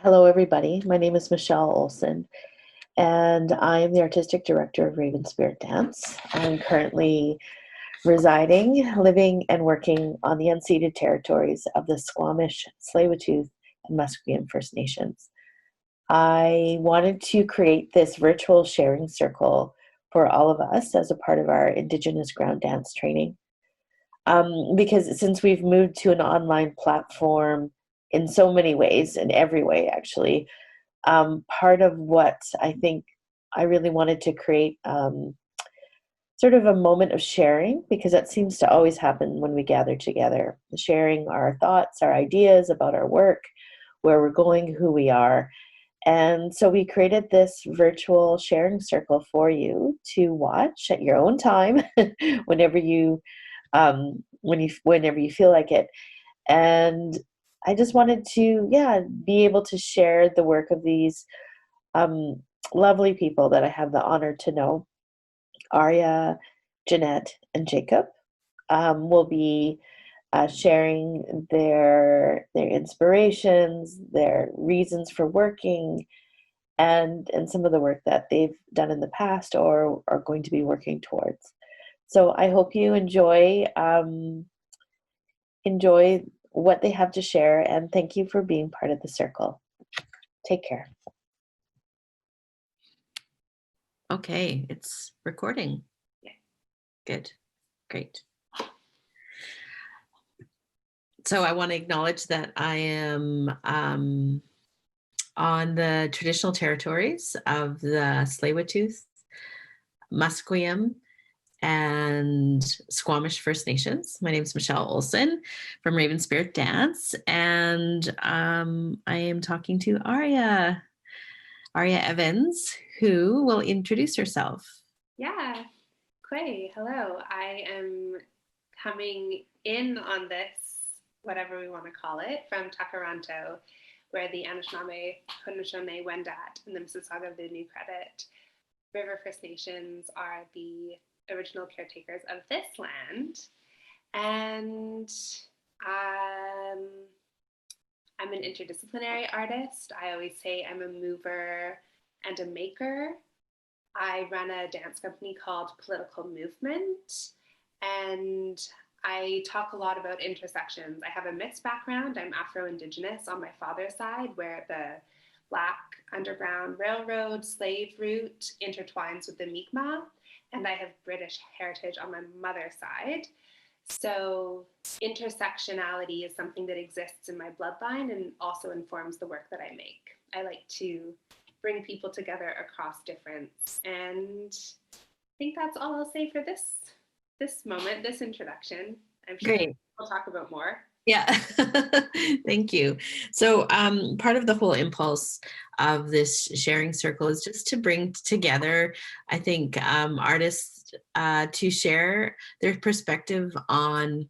Hello, everybody. My name is Michelle Olson, and I am the artistic director of Raven Spirit Dance. I'm currently residing, living, and working on the unceded territories of the Squamish, Tsleil-Waututh, and Musqueam First Nations. I wanted to create this virtual sharing circle for all of us as a part of our Indigenous ground dance training. Because since we've moved to an online platform in so many ways, in every way actually, part of what I think I really wanted to create sort of a moment of sharing, because that seems to always happen when we gather together, sharing our thoughts, our ideas about our work, where we're going, who we are. And so we created this virtual sharing circle for you to watch at your own time whenever you whenever you feel like it. And I just wanted to, yeah, be able to share the work of these um, lovely people that I have the honor to know. Aria, Jeanette, and Jacob will be sharing their inspirations, their reasons for working, and some of the work that they've done in the past or are going to be working towards. So I hope you enjoy what they have to share, and thank you for being part of the circle. Take care. Okay, it's recording. Yeah. Good, great. So I want to acknowledge that I am on the traditional territories of the Tsleil-Waututh, Musqueam, and Squamish First Nations. My name is Michelle Olson from Raven Spirit Dance, and I am talking to Aria Evans, who will introduce herself. Yeah, Quay, hello. I am coming in on this, whatever we want to call it, from Takaranto, where the Anishinaabe, Haudenosaunee, Wendat, and the Mississauga of the New Credit River First Nations are the original caretakers of this land. And I'm an interdisciplinary artist. I always say I'm a mover and a maker. I run a dance company called Political Movement, and I talk a lot about intersections. I have a mixed background. I'm Afro-Indigenous on my father's side, where the Black Underground Railroad slave route intertwines with the Mi'kmaq, and I have British heritage on my mother's side. So intersectionality is something that exists in my bloodline and also informs the work that I make. I like to bring people together across difference. And I think that's all I'll say for this moment, this introduction. I'm sure Great. we'll talk about more. Yeah, thank you. So part of the whole impulse of this sharing circle is just to bring together, I think, artists to share their perspective on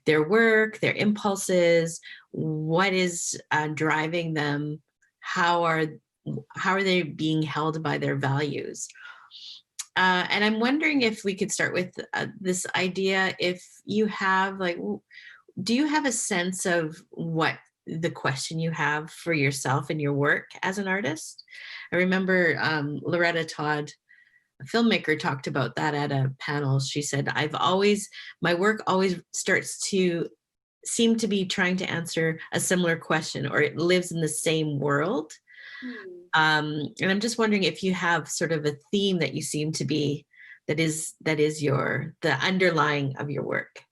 their work, their impulses, what is driving them, how are they being held by their values. And I'm wondering if we could start with this idea, if you have do you have a sense of what the question you have for yourself and your work as an artist? I remember Loretta Todd, a filmmaker, talked about that at a panel. She said, my work always starts to seem to be trying to answer a similar question, or it lives in the same world. And I'm just wondering if you have sort of a theme that you seem to be, that is the underlying of your work.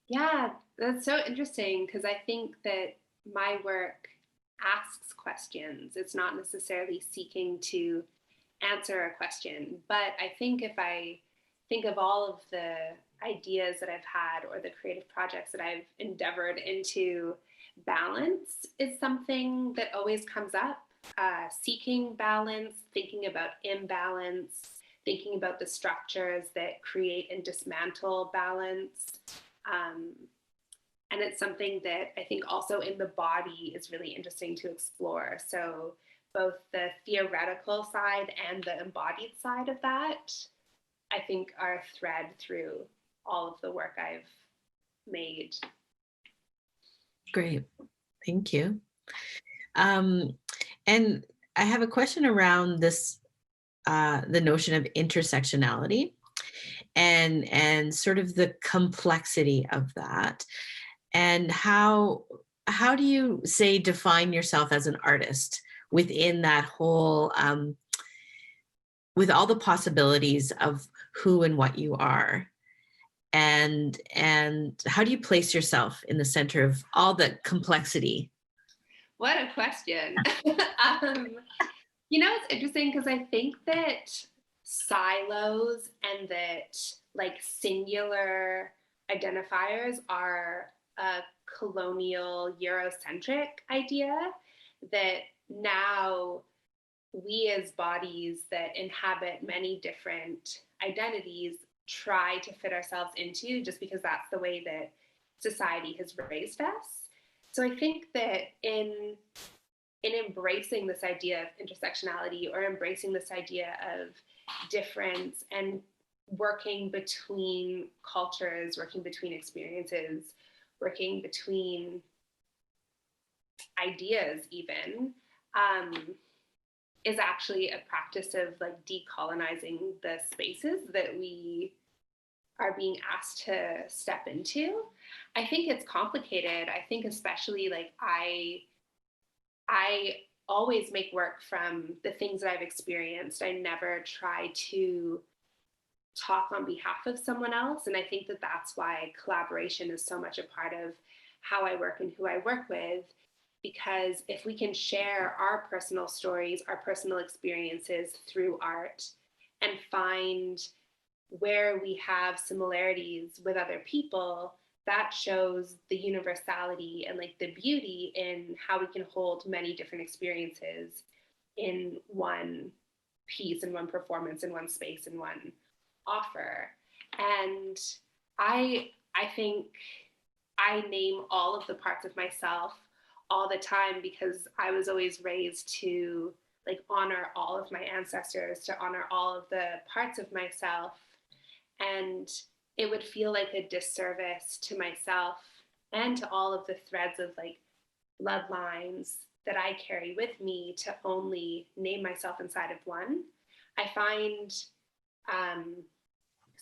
Yeah, that's so interesting, because I think that my work asks questions. It's not necessarily seeking to answer a question, but I think if I think of all of the ideas that I've had or the creative projects that I've endeavored into, balance is something that always comes up. Seeking balance, thinking about imbalance, thinking about the structures that create and dismantle balance. And it's something that I think also in the body is really interesting to explore. So both the theoretical side and the embodied side of that, I think, are a thread through all of the work I've made. Great, thank you. And I have a question around this, the notion of intersectionality and sort of the complexity of that. And how do you say define yourself as an artist within that whole, with all the possibilities of who and what you are? And how do you place yourself in the center of all the complexity? What a question. It's interesting because I think that silos and that like singular identifiers are a colonial Eurocentric idea that now we as bodies that inhabit many different identities try to fit ourselves into just because that's the way that society has raised us. So I think that in embracing this idea of intersectionality or embracing this idea of difference and working between cultures, working between experiences, working between ideas even, is actually a practice of like decolonizing the spaces that we are being asked to step into. I think it's complicated. I think especially like I always make work from the things that I've experienced. I never try to talk on behalf of someone else. And I think that that's why collaboration is so much a part of how I work and who I work with. Because if we can share our personal stories, our personal experiences through art and find where we have similarities with other people, that shows the universality and like the beauty in how we can hold many different experiences in one piece, in one performance, in one space, in one offer. And I think I name all of the parts of myself all the time because I was always raised to like honor all of my ancestors, to honor all of the parts of myself. And it would feel like a disservice to myself and to all of the threads of like bloodlines that I carry with me to only name myself inside of one. I find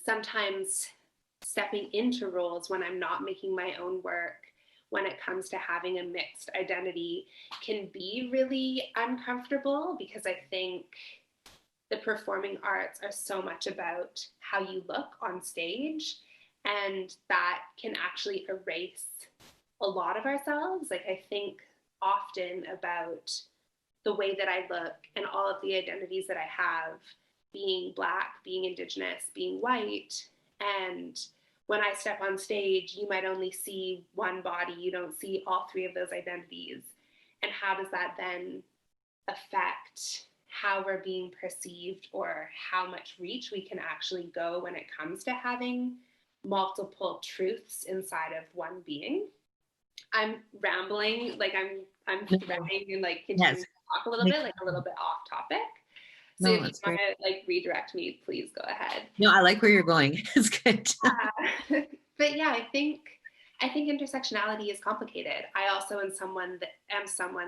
sometimes stepping into roles when I'm not making my own work, when it comes to having a mixed identity, can be really uncomfortable because I think the performing arts are so much about how you look on stage, and that can actually erase a lot of ourselves. Like I think often about the way that I look and all of the identities that I have, being Black, being Indigenous, being white. And when I step on stage, you might only see one body, you don't see all three of those identities. And how does that then affect how we're being perceived or how much reach we can actually go when it comes to having multiple truths inside of one being? I'm rambling, like I'm threading and like continuing to talk a little bit, like a little bit off topic. So if you want to like redirect me, please go ahead. No, I like where you're going. It's good. But yeah, I think intersectionality is complicated. I also am someone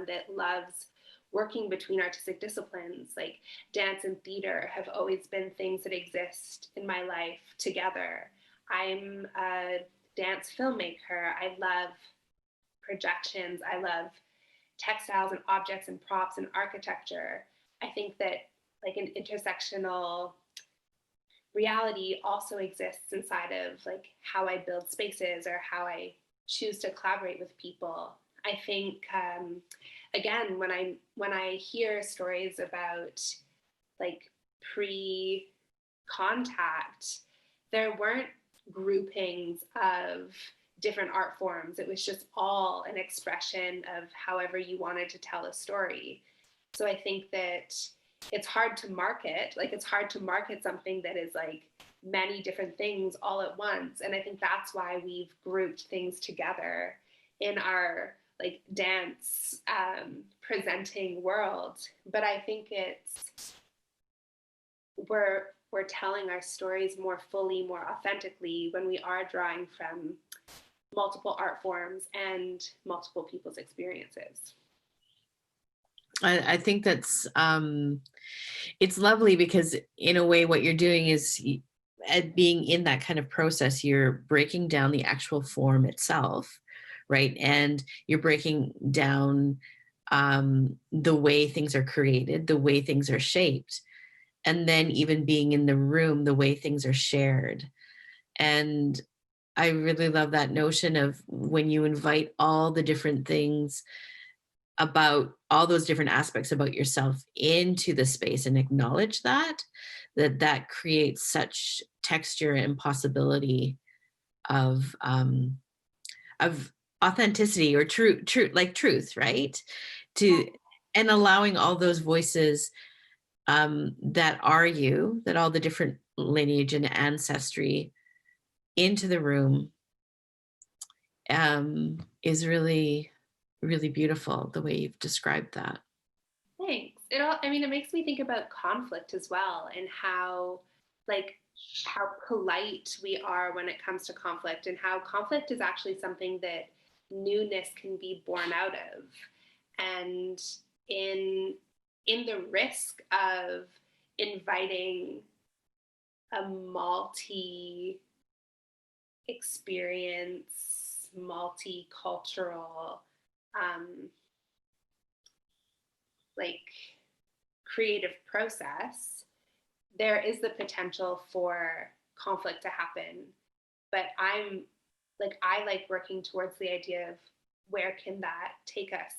that loves working between artistic disciplines. Like dance and theater have always been things that exist in my life together. I'm a dance filmmaker. I love projections. I love textiles and objects and props and architecture. I think that like an intersectional reality also exists inside of like how I build spaces or how I choose to collaborate with people. I think again, when I hear stories about like pre-contact, there weren't groupings of different art forms. It was just all an expression of however you wanted to tell a story. So I think that it's hard to market, like it's hard to market something that is like many different things all at once. And I think that's why we've grouped things together in our like dance presenting world. But I think we're telling our stories more fully, more authentically when we are drawing from multiple art forms and multiple people's experiences. I think that's it's lovely, because in a way what you're doing is at being in that kind of process, you're breaking down the actual form itself, right? And you're breaking down the way things are created, the way things are shaped, and then even being in the room, the way things are shared. And I really love that notion of when you invite all the different things about all those different aspects about yourself into the space and acknowledge that creates such texture and possibility of authenticity or truth, right? To and allowing all those voices that are you, that all the different lineage and ancestry into the room is really, really beautiful, the way you've described that. Thanks. I mean, it makes me think about conflict as well, and how, like, how polite we are when it comes to conflict, and how conflict is actually something that newness can be born out of. And in the risk of inviting a multi experience, multicultural, like, creative process, there is the potential for conflict to happen. But I like working towards the idea of where can that take us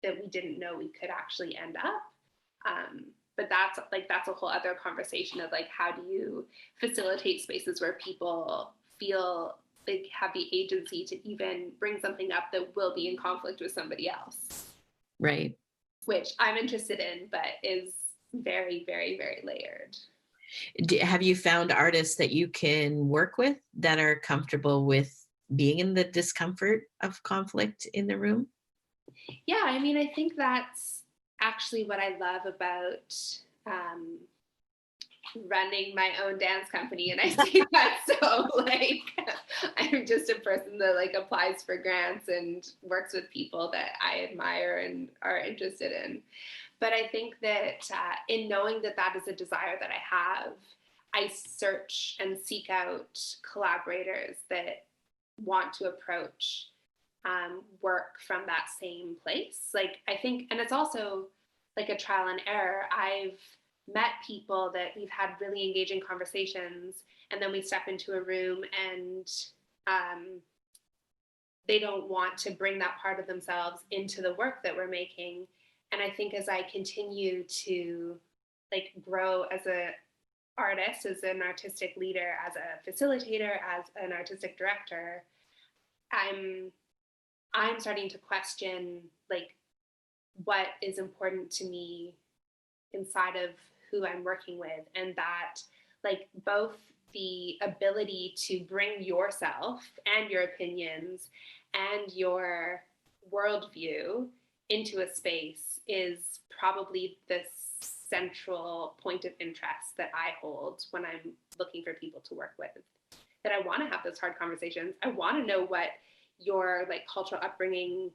that we didn't know we could actually end up. But that's a whole other conversation of, like, how do you facilitate spaces where people feel they have the agency to even bring something up that will be in conflict with somebody else. Right. Which I'm interested in, but is very, very, very layered. Have you found artists that you can work with that are comfortable with being in the discomfort of conflict in the room? Yeah, I mean, I think that's actually what I love about running my own dance company. And I say that so, like, I'm just a person that, like, applies for grants and works with people that I admire and are interested in. But I think that in knowing that that is a desire that I have, I search and seek out collaborators that want to approach work from that same place. Like, I think, and it's also like a trial and error. I've met people that we've had really engaging conversations, and then we step into a room and they don't want to bring that part of themselves into the work that we're making. And I think as I continue to, like, grow as an artist, as an artistic leader, as a facilitator, as an artistic director, I'm starting to question, like, what is important to me inside of who I'm working with, and that, like, both the ability to bring yourself and your opinions and your worldview into a space is probably the central point of interest that I hold when I'm looking for people to work with. That I want to have those hard conversations. I want to know what your, like, cultural upbringing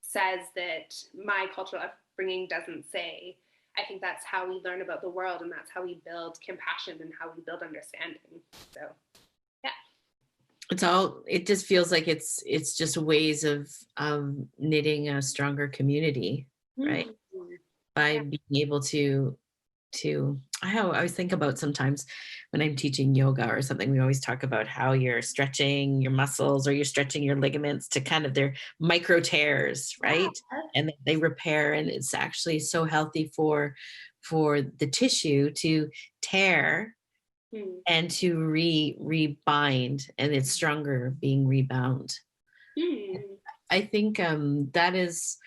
says that my cultural upbringing doesn't say. I think that's how we learn about the world, and that's how we build compassion and how we build understanding. So, yeah. It just feels like it's just ways of knitting a stronger community, right? Mm-hmm. By Yeah. being able to I always think about, sometimes when I'm teaching yoga or something, we always talk about how you're stretching your muscles or you're stretching your ligaments to kind of their micro tears, right? And they repair, and it's actually so healthy for the tissue to tear and to rebind, and it's stronger being rebound. I think that is,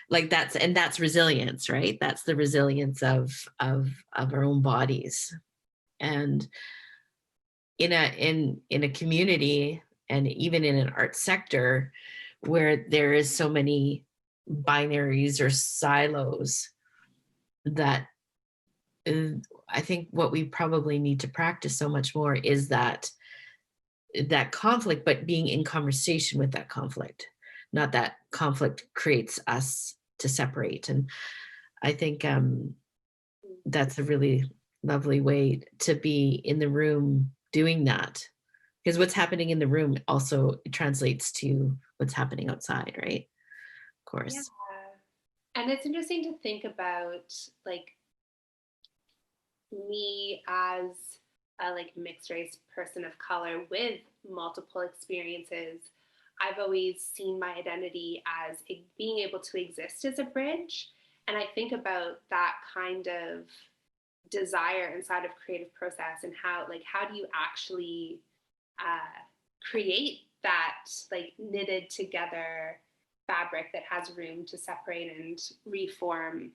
like, that's resilience, right? That's the resilience of our own bodies. And in a community, and even in an art sector where there is so many binaries or silos, that I think what we probably need to practice so much more is that conflict, but being in conversation with that conflict, not that conflict creates us to separate. And I think that's a really lovely way to be in the room doing that, because what's happening in the room also translates to what's happening outside, right? Of course. Yeah. And it's interesting to think about, like, me as a like mixed race person of color with multiple experiences. I've always seen my identity as being able to exist as a bridge. And I think about that kind of desire inside of creative process, and how do you actually create that like knitted together fabric that has room to separate and reform,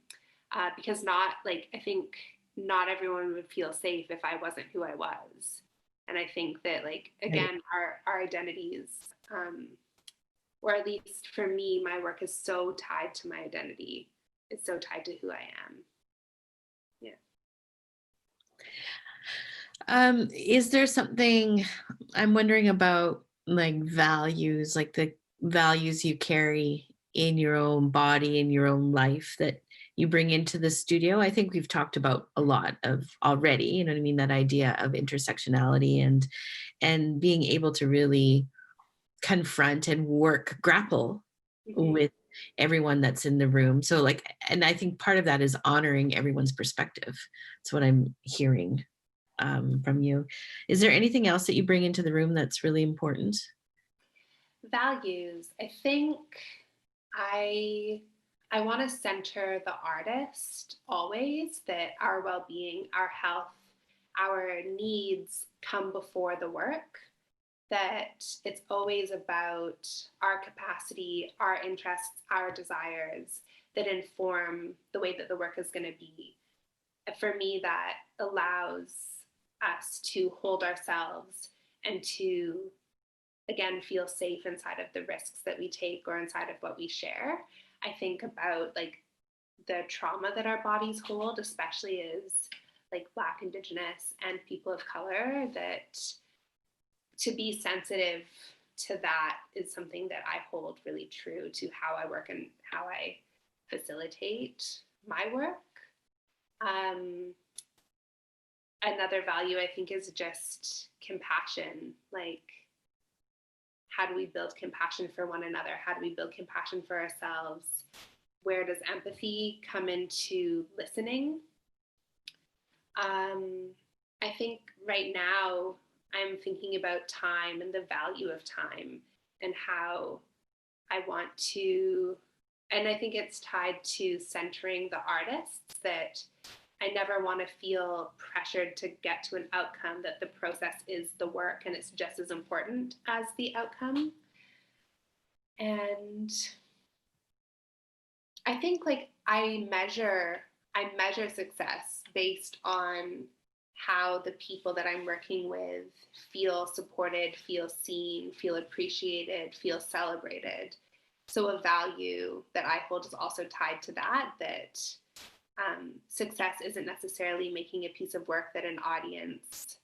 because not like I think not everyone would feel safe if I wasn't who I was. And I think that, like, again, our identities, or at least for me, my work is so tied to my identity. It's so tied to who I am. Yeah. Is there something I'm wondering about, like values, like the values you carry in your own body, in your own life, that you bring into the studio? I think we've talked about a lot of already, you know what I mean? That idea of intersectionality and being able to really confront and grapple with everyone that's in the room. So like, and I think part of that is honoring everyone's perspective. That's what I'm hearing from you. Is there anything else that you bring into the room that's really important? Values. I think I want to center the artist always, that our well-being, our health, our needs come before the work, that it's always about our capacity, our interests, our desires that inform the way that the work is going to be. For me, that allows us to hold ourselves and to, again, feel safe inside of the risks that we take or inside of what we share. I think about like the trauma that our bodies hold, especially as like Black, Indigenous, and people of color, that to be sensitive to that is something that I hold really true to how I work and how I facilitate my work. Another value I think is just compassion. Like, how do we build compassion for one another? How do we build compassion for ourselves? Where does empathy come into listening? I think right now I'm thinking about time and the value of time and how I want to, and I think it's tied to centering the artists, that I never want to feel pressured to get to an outcome, that the process is the work and it's just as important as the outcome. And I think like I measure success based on how the people that I'm working with feel supported, feel seen, feel appreciated, feel celebrated. So a value that I hold is also tied to that, that success isn't necessarily making a piece of work that an audience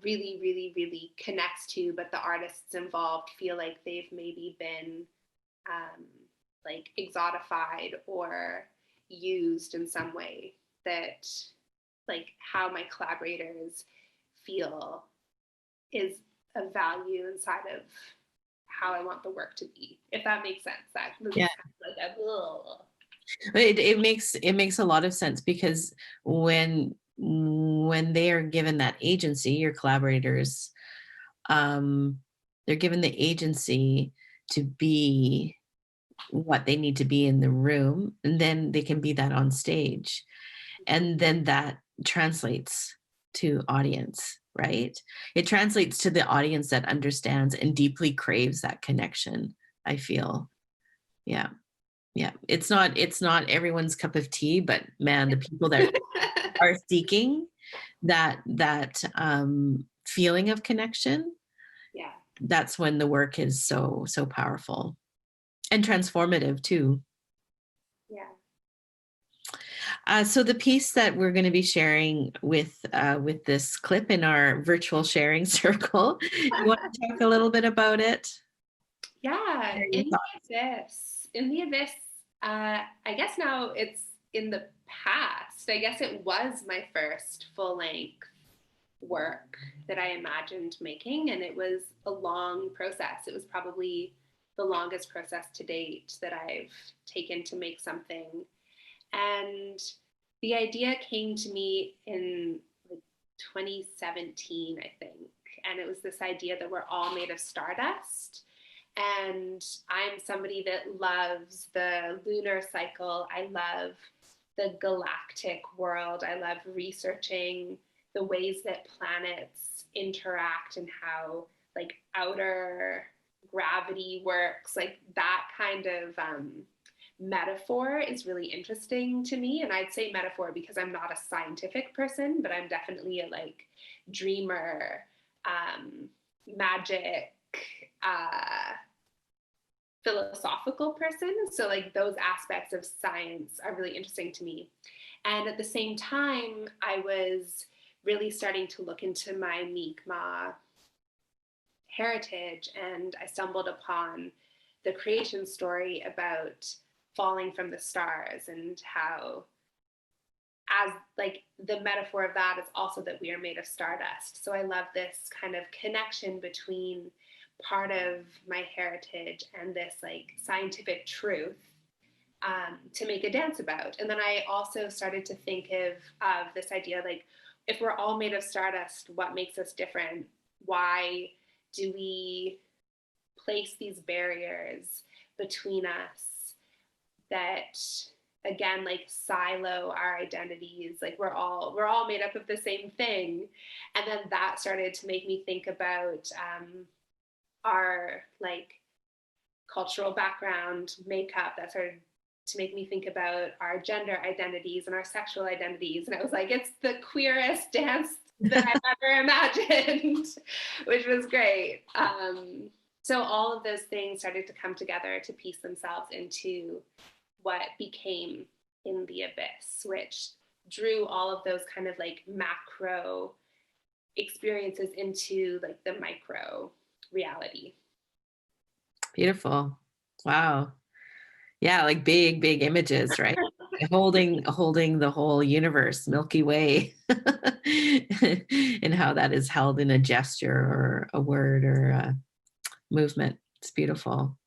really, really, really connects to, but the artists involved feel like they've maybe been like exotified or used in some way, that like how my collaborators feel is a value inside of how I want the work to be, if that makes sense. That was Yeah. kind of like It makes a lot of sense, because when they are given that agency, your collaborators, they're given the agency to be what they need to be in the room, and then they can be that on stage, and then that translates to audience, right? It translates to the audience that understands and deeply craves that connection, I feel. Yeah. It's not everyone's cup of tea, but man, the people that are seeking that feeling of connection, yeah. that's when the work is so powerful and transformative too. Yeah. So the piece that we're going to be sharing with this clip in our virtual sharing circle, you want to talk a little bit about it? Yeah. In the Abyss I guess now it's in the past. I guess it was my first full length work that I imagined making, and it was a long process. It was probably the longest process to date that I've taken to make something. And the idea came to me in like 2017, I think. And it was this idea that we're all made of stardust. And I'm somebody that loves the lunar cycle. I love the galactic world. I love researching the ways that planets interact and how like outer gravity works. Like that kind of metaphor is really interesting to me. And I'd say metaphor because I'm not a scientific person, but I'm definitely a like dreamer, magic, philosophical person. So like those aspects of science are really interesting to me. And at the same time, I was really starting to look into my Mi'kmaq heritage, and I stumbled upon the creation story about falling from the stars, and how as like the metaphor of that is also that we are made of stardust. So I love this kind of connection between part of my heritage and this like scientific truth, to make a dance about. And then I also started to think of this idea like, if we're all made of stardust, what makes us different? Why do we place these barriers between us that again like silo our identities? Like we're all made up of the same thing. And then that started to make me think about our like cultural background, makeup. That started to make me think about our gender identities and our sexual identities. And I was like, it's the queerest dance that I've ever imagined, which was great. So all of those things started to come together to piece themselves into what became In the Abyss, which drew all of those kind of like macro experiences into like the micro reality. Beautiful. Wow. Yeah, like big, big images, right? holding the whole universe, Milky Way, and how that is held in a gesture or a word or a movement. It's beautiful.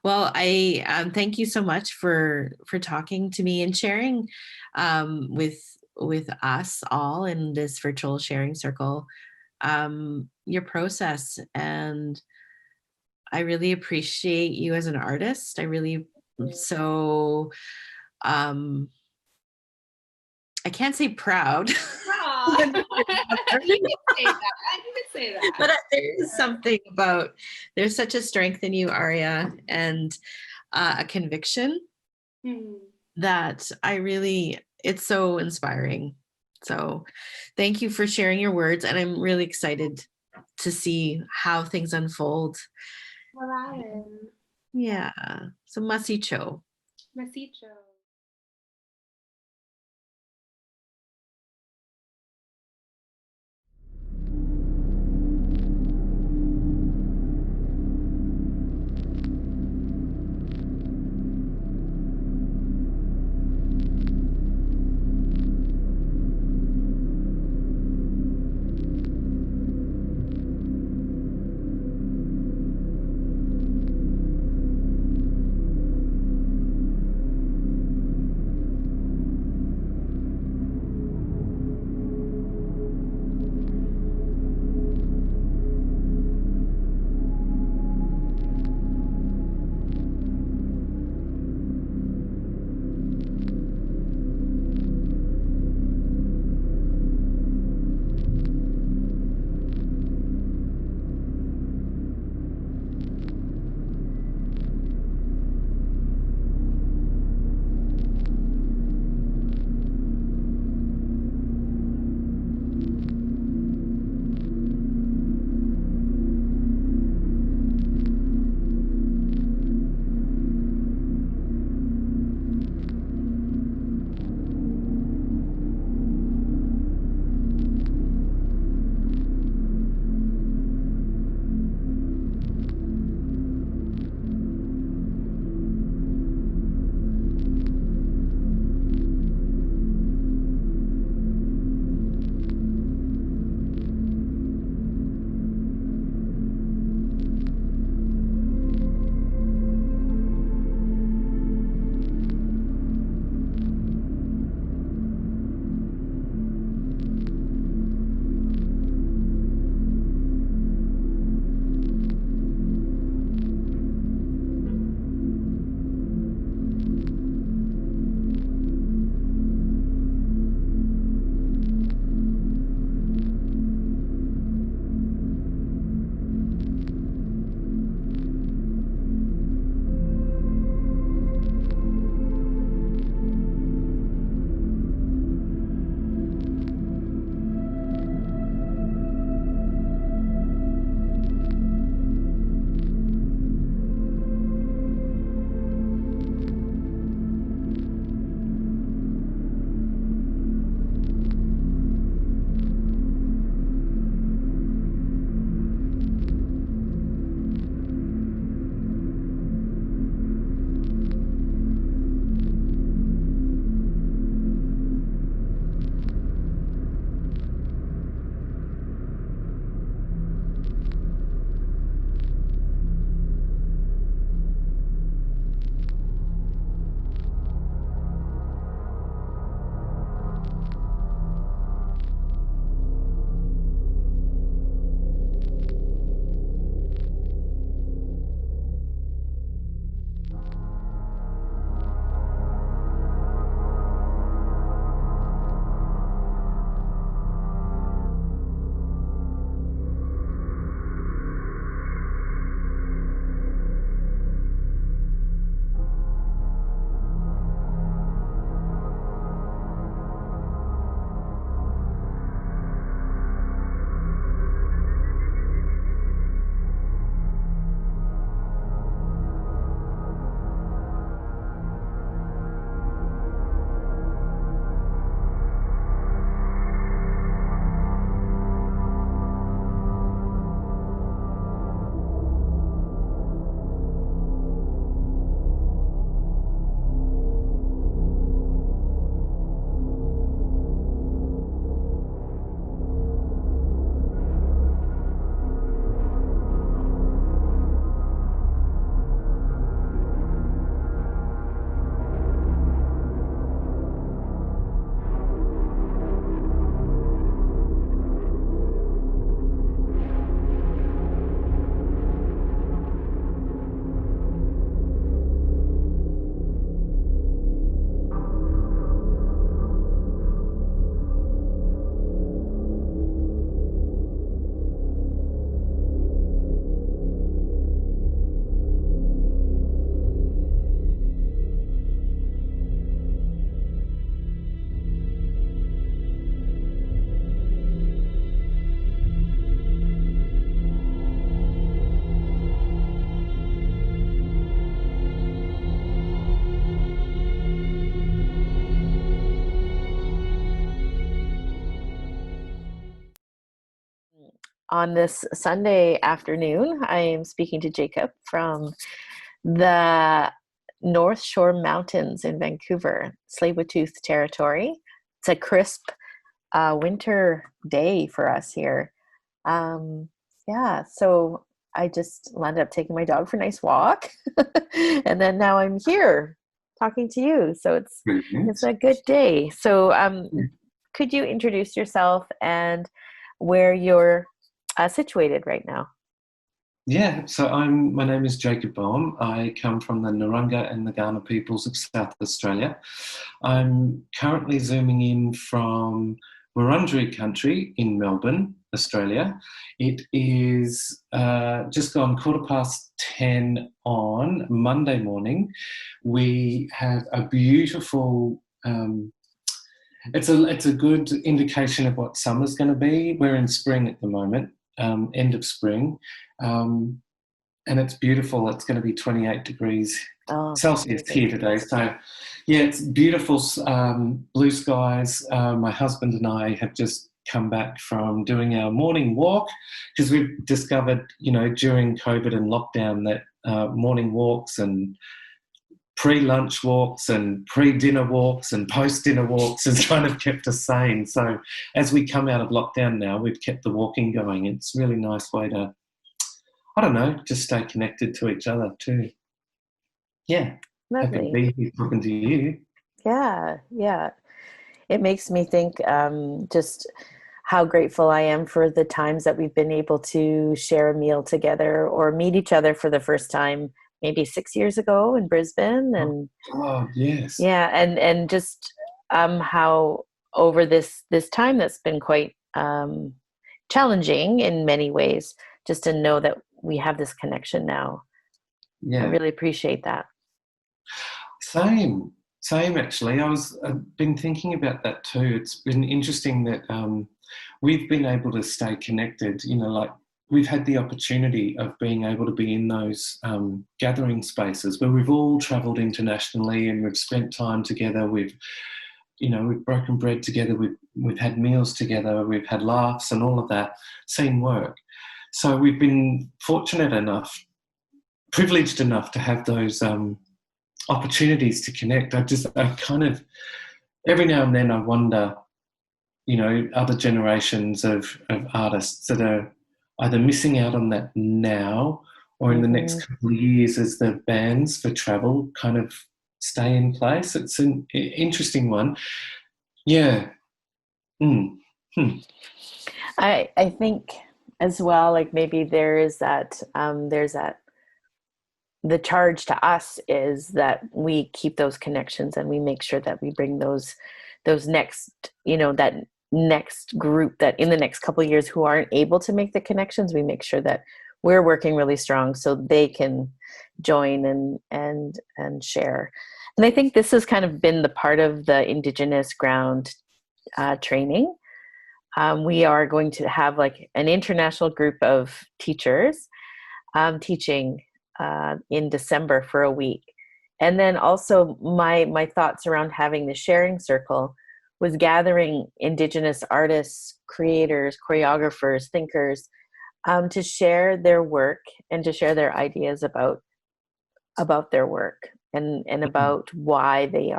Well, I thank you so much for talking to me and sharing with us all in this virtual sharing circle your process. And I really appreciate you as an artist. I really so I can't say proud. You can say that. You can say that. But there is something about, there's such a strength in you, Aria, and a conviction that it's so inspiring. So thank you for sharing your words. And I'm really excited to see how things unfold. Yeah. So masicho. Masicho. on this Sunday afternoon, I am speaking to Jacob from the North Shore Mountains in Vancouver, Tsleil-Waututh territory. It's a crisp winter day for us here. So I just landed up taking my dog for a nice walk, and then now I'm here talking to you. So it's a good day. So could you introduce yourself and where you're situated right now? Yeah, so my name is Jacob Boehme. I come from the Narungga and Ngana peoples of South Australia. I'm currently zooming in from Wurundjeri country in Melbourne, Australia. It is just gone 10:15 on Monday morning. We have a beautiful it's a good indication of what summer's going to be. We're in spring at the moment, end of spring, and it's beautiful. It's going to be 28 degrees Celsius here today. So, yeah, it's beautiful blue skies. My husband and I have just come back from doing our morning walk because we've discovered, during COVID and lockdown that morning walks and pre-lunch walks and pre-dinner walks and post-dinner walks has kind of kept us sane. So as we come out of lockdown now, we've kept the walking going. It's a really nice way to, just stay connected to each other too. Yeah. Lovely. Happy to be here talking to you. Yeah. It makes me think just how grateful I am for the times that we've been able to share a meal together or meet each other for the first time, maybe 6 years ago in Brisbane. And yes. Yeah, and just how over this time that's been quite challenging in many ways, just to know that we have this connection now. Yeah. I really appreciate that. Same actually. I've been thinking about that too. It's been interesting that we've been able to stay connected, we've had the opportunity of being able to be in those gathering spaces where we've all travelled internationally and we've spent time together. We've broken bread together. We've had meals together. We've had laughs and all of that, seen work. So we've been privileged enough to have those opportunities to connect. I kind of, every now and then I wonder, other generations of artists that are either missing out on that now or in the next couple of years as the bans for travel kind of stay in place. It's an interesting one. Yeah. I think as well, like maybe there's that the charge to us is that we keep those connections and we make sure that we bring those next, that next group that in the next couple of years who aren't able to make the connections, we make sure that we're working really strong so they can join and share. And I think this has kind of been the part of the Indigenous ground training. We are going to have like an international group of teachers teaching in December for a week. And then also my thoughts around having the sharing circle was gathering Indigenous artists, creators, choreographers, thinkers to share their work and to share their ideas about their work and about why they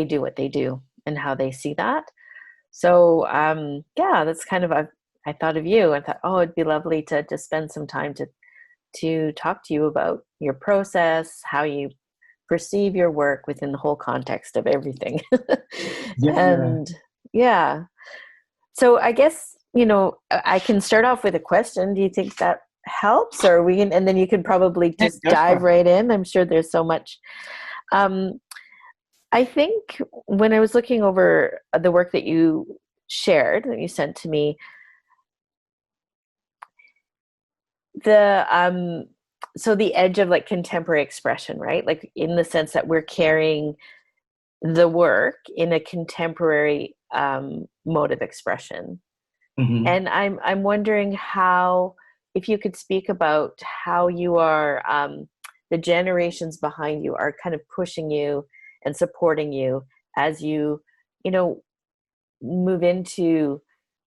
do what they do and how they see that. So that's kind of I thought of you. I thought, it'd be lovely to just spend some time to talk to you about your process, how you perceive your work within the whole context of everything. And so I guess, I can start off with a question. Do you think that helps, or and then you can probably just dive right in? I'm sure there's so much. I think when I was looking over the work that you shared, that you sent to me, so the edge of like contemporary expression, right? Like in the sense that we're carrying the work in a contemporary mode of expression. And I'm wondering how, if you could speak about how you are, the generations behind you are kind of pushing you and supporting you as you, move into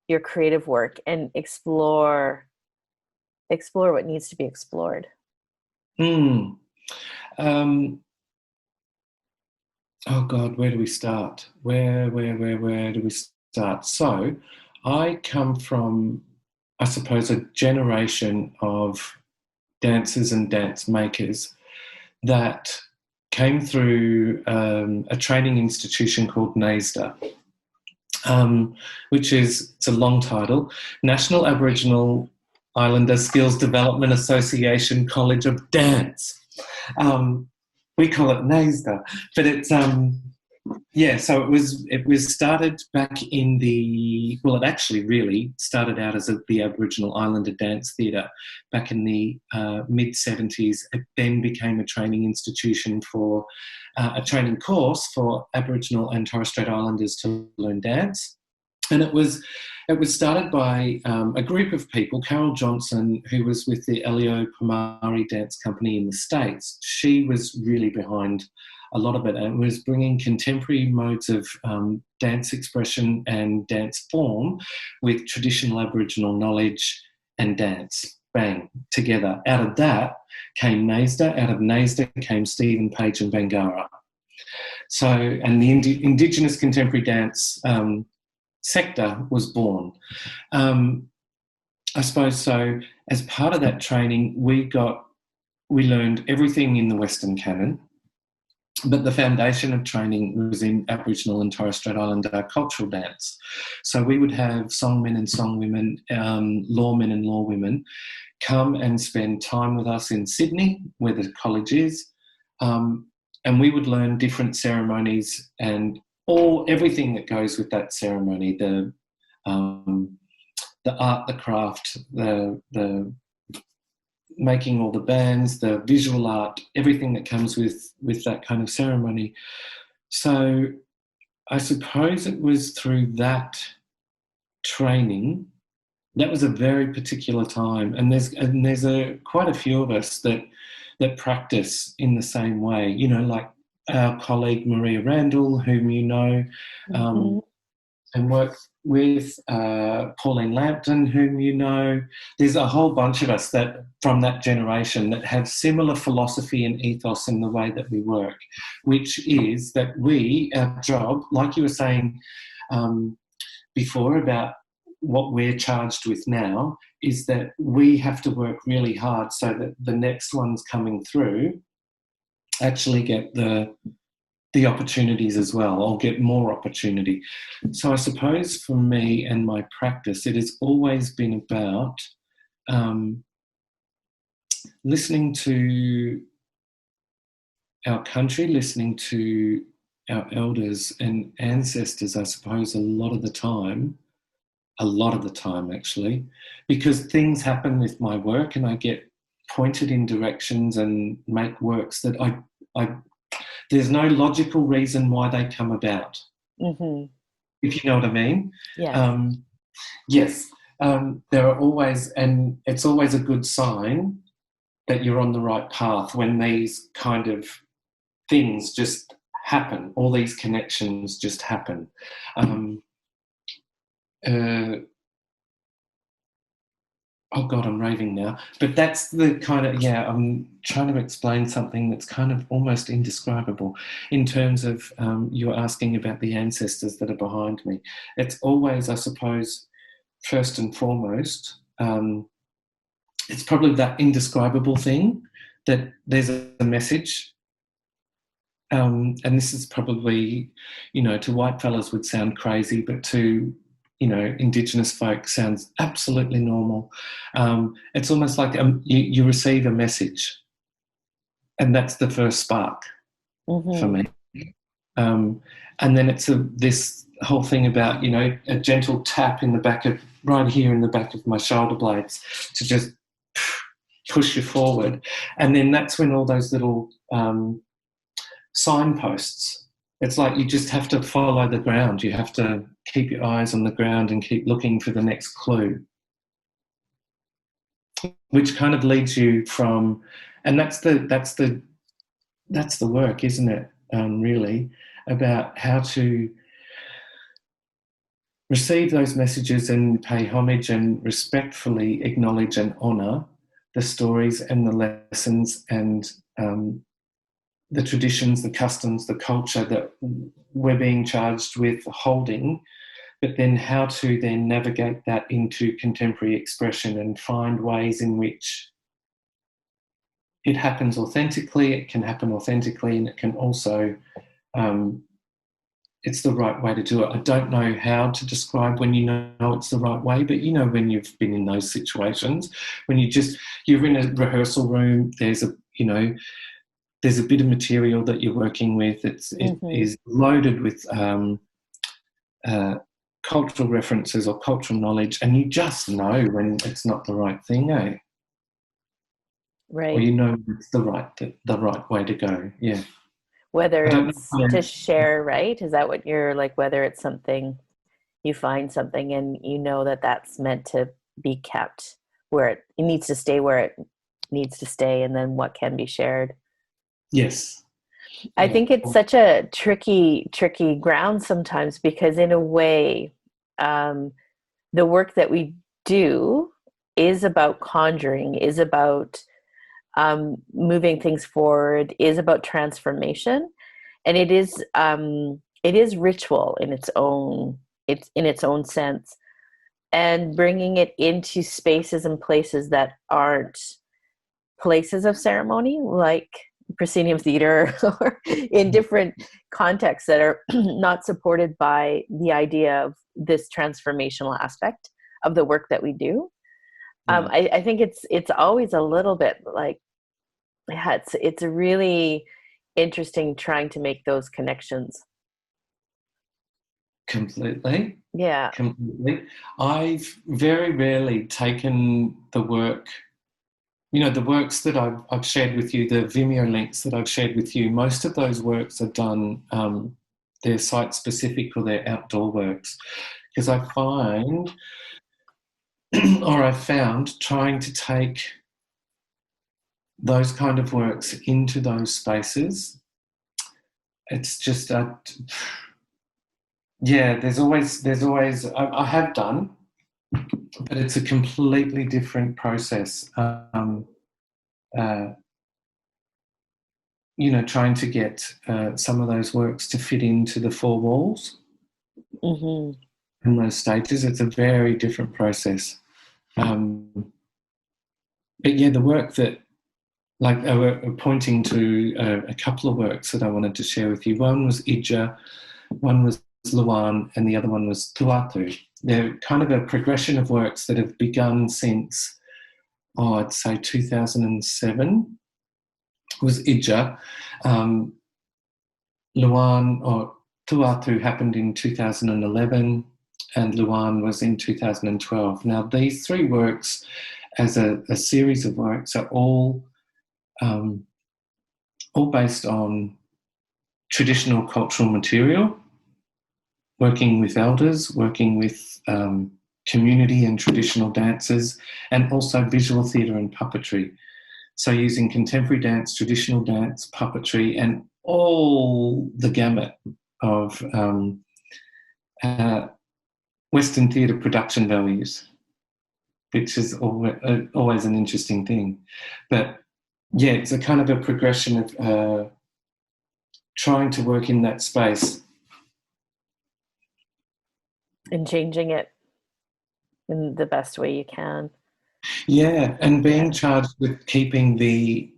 your creative work and explore what needs to be explored? Mm. Oh God, where do we start? Where do we start? So I come from, I suppose, a generation of dancers and dance makers that came through a training institution called NAISDA, which is, it's a long title, National Aboriginal Islander Skills Development Association College of Dance. We call it NAISDA, but it's yeah. So it was started back in the, well, it actually really started out as the Aboriginal Islander Dance Theatre back in the mid-70s. It then became a training institution for a training course for Aboriginal and Torres Strait Islanders to learn dance. And it was started by a group of people. Carol Johnson, who was with the Elio Pomari Dance Company in the States, she was really behind a lot of it, and was bringing contemporary modes of dance expression and dance form with traditional Aboriginal knowledge and dance, bang, together. Out of that came NAISDA. Out of NAISDA came Stephen Page and Bangara. So, and the Indigenous contemporary dance sector was born. I suppose so. As part of that training, we learned everything in the Western canon, but the foundation of training was in Aboriginal and Torres Strait Islander cultural dance. So we would have songmen and songwomen, lawmen and lawwomen come and spend time with us in Sydney, where the college is, and we would learn different ceremonies and everything that goes with that ceremony, the art, the craft, the making all the bands, the visual art, everything that comes with that kind of ceremony. So I suppose it was through that training. That was a very particular time, and there's quite a few of us that practice in the same way. You know, like our colleague Maria Randall, whom you know, and work with Pauline Lampton, whom you know. There's a whole bunch of us that from that generation that have similar philosophy and ethos in the way that we work, which is that our job, like you were saying before about what we're charged with now, is that we have to work really hard so that the next ones coming through actually get the opportunities as well, or get more opportunity. So I suppose for me and my practice, it has always been about listening to our country, listening to our elders and ancestors, I suppose, a lot of the time actually, because things happen with my work and I get pointed in directions and make works that I there's no logical reason why they come about. If you know what I mean. Yeah. Yes. There are always, and it's always a good sign that you're on the right path when these kind of things just happen, all these connections just happen. Oh God, I'm raving now. But that's the kind of, I'm trying to explain something that's kind of almost indescribable in terms of you were asking about the ancestors that are behind me. It's always, I suppose, first and foremost, it's probably that indescribable thing that there's a message. And this is probably, to white fellas would sound crazy, but to Indigenous folk sounds absolutely normal. It's almost like you receive a message, and that's the first spark for me. And then it's this whole thing about a gentle tap in the back of, right here in the back of my shoulder blades, to just push you forward. And then that's when all those little signposts. It's like you just have to follow the ground. You have to keep your eyes on the ground and keep looking for the next clue, which kind of leads you from, and that's the work, isn't it? Really, about how to receive those messages and pay homage and respectfully acknowledge and honour the stories and the lessons and the traditions, the customs, the culture that we're being charged with holding, but then how to then navigate that into contemporary expression and find ways in which it happens authentically, it can happen authentically, and it can also, it's the right way to do it. I don't know how to describe when you know it's the right way, but you know when you've been in those situations, when you're in a rehearsal room, there's a bit of material that you're working with. It is loaded with cultural references or cultural knowledge, and you just know when it's not the right thing, eh? Right. Or you know it's the right way to go. Yeah. Whether it's to share, right? Is that what you're like? Whether it's something you find something and you know that that's meant to be kept where it needs to stay, where it needs to stay, and then what can be shared. Yes. I think it's such a tricky ground sometimes, because in a way, the work that we do is about conjuring, is about moving things forward, is about transformation, and it is ritual in its own sense, and bringing it into spaces and places that aren't places of ceremony, like proscenium theater, or in different contexts that are not supported by the idea of this transformational aspect of the work that we do. I think it's always a little bit like, yeah, it's really interesting trying to make those connections. Completely. Yeah. Completely. I've very rarely taken the work, the works that I've shared with you, the Vimeo links that I've shared with you, most of those works are done, they're site-specific or they're outdoor works, because I find, or I've found, trying to take those kind of works into those spaces, it's just there's always I have done, but it's a completely different process. Trying to get some of those works to fit into the four walls in those stages, it's a very different process. But yeah, the work that, like, I were pointing to a couple of works that I wanted to share with you. One was Ija, one was Luan, and the other one was Tuatu. They're kind of a progression of works that have begun since, I'd say 2007 was Ija. Luan or Tuatu happened in 2011, and Luan was in 2012. Now, these three works, as a series of works, are all based on traditional cultural material, working with elders, working with community and traditional dancers, and also visual theatre and puppetry. So using contemporary dance, traditional dance, puppetry, and all the gamut of Western theatre production values, which is always an interesting thing. But yeah, it's a kind of a progression of trying to work in that space. And changing it in the best way you can. Yeah, and being charged with keeping the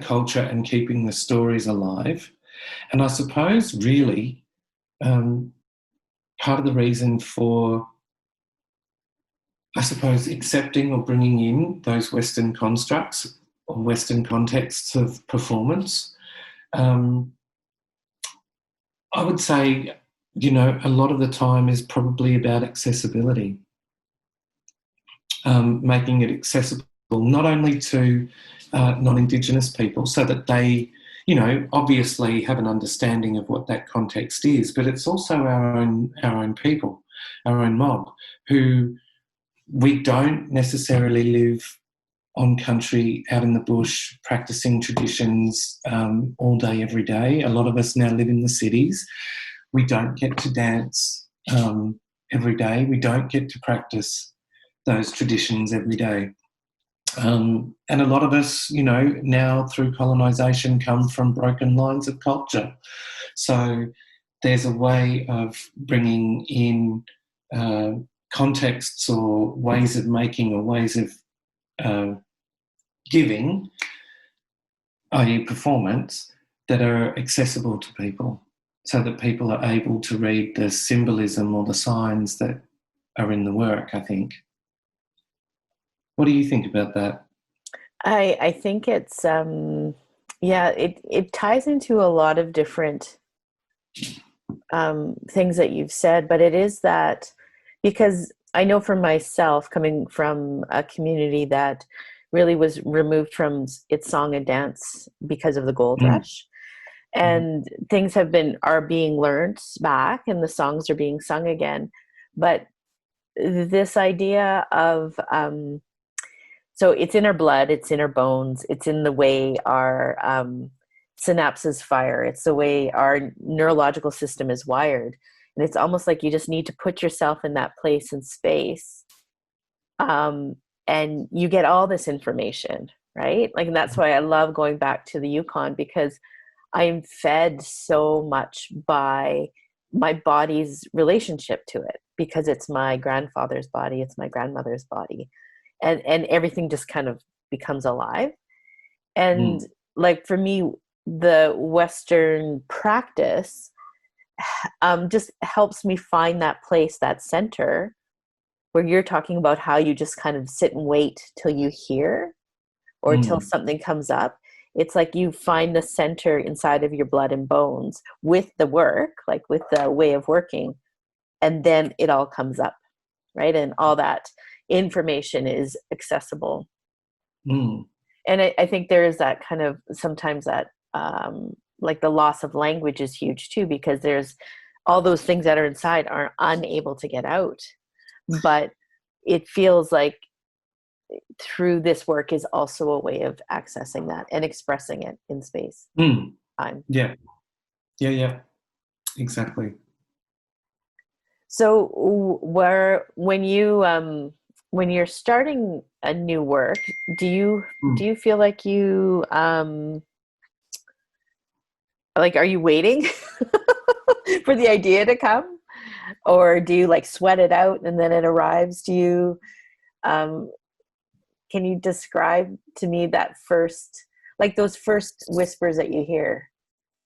culture and keeping the stories alive. And I suppose really part of the reason for, accepting or bringing in those Western constructs or Western contexts of performance, I would say, a lot of the time is probably about accessibility. Making it accessible not only to non-Indigenous people, so that they, obviously have an understanding of what that context is, but it's also our own people, our own mob, who we don't necessarily live on country, out in the bush, practicing traditions all day, every day. A lot of us now live in the cities. We don't get to dance every day. We don't get to practice those traditions every day. And a lot of us, now through colonisation come from broken lines of culture. So there's a way of bringing in contexts or ways of making or ways of giving, i.e. performance, that are accessible to people so that people are able to read the symbolism or the signs that are in the work, I think. What do you think about that? I think it's it ties into a lot of different things that you've said, but it is that, because I know for myself, coming from a community that really was removed from its song and dance because of the gold rush, and things are being learned back and the songs are being sung again, but this idea of so it's in our blood, it's in our bones, it's in the way our synapses fire, it's the way our neurological system is wired. And it's almost like you just need to put yourself in that place and space, and you get all this information, right? Like, and that's why I love going back to the Yukon, because I'm fed so much by my body's relationship to it, because it's my grandfather's body, it's my grandmother's body. And everything just kind of becomes alive. And like for me, the Western practice just helps me find that place, that center, where you're talking about how you just kind of sit and wait till you hear or till something comes up. It's like you find the center inside of your blood and bones with the work, like with the way of working, and then it all comes up, right? And all that information is accessible. And I think there is that kind of, sometimes that like the loss of language is huge too, because there's all those things that are inside are unable to get out. But it feels like through this work is also a way of accessing that and expressing it in space, time. Yeah, exactly. So when you're starting a new work, do you feel like you like, are you waiting for the idea to come, or do you like sweat it out and then it arrives? Do you can you describe to me that first, like those first whispers that you hear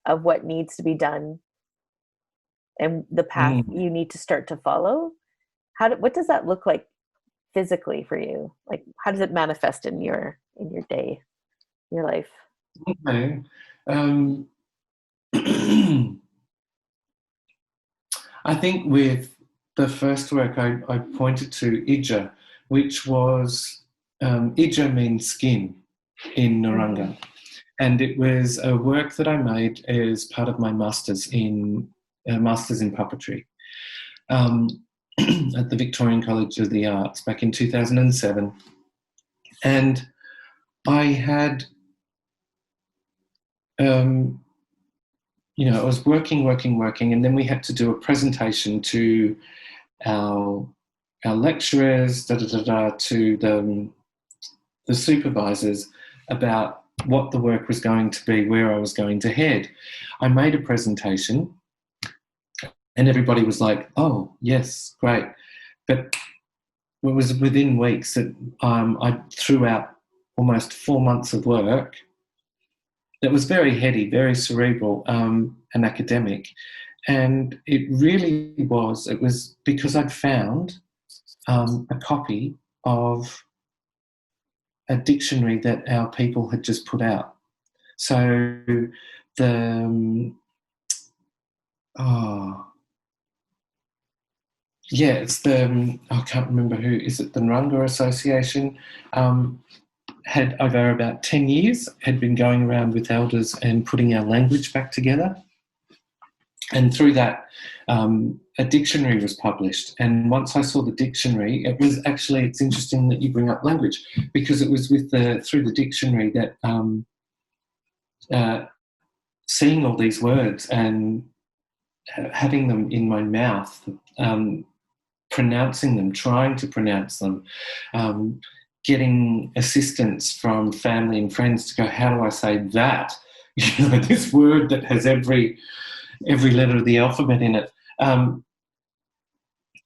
of what needs to be done and the path you need to start to follow? What does that look like physically for you? Like, how does it manifest in your day, your life? Okay. I think with the first work I pointed to Ija, which was Ija means skin in Naranga. And it was a work that I made as part of my master's in puppetry at the Victorian College of the Arts back in 2007. And I had, I was working, and then we had to do a presentation to our lecturers, to the supervisors, about what the work was going to be, where I was going to head. I made a presentation and everybody was like, oh, yes, great. But it was within weeks that I threw out almost 4 months of work. It was very heady, very cerebral and academic. And it was because I'd found a copy of a dictionary that our people had just put out. So it's I can't remember who, is it the Naranga Association, had over about 10 years, had been going around with elders and putting our language back together. And through that, a dictionary was published. And once I saw the dictionary, it's interesting that you bring up language, because it was through the dictionary that seeing all these words and having them in my mouth, pronouncing them, trying to pronounce them, getting assistance from family and friends to go, how do I say that? You know, this word that has every letter of the alphabet in it.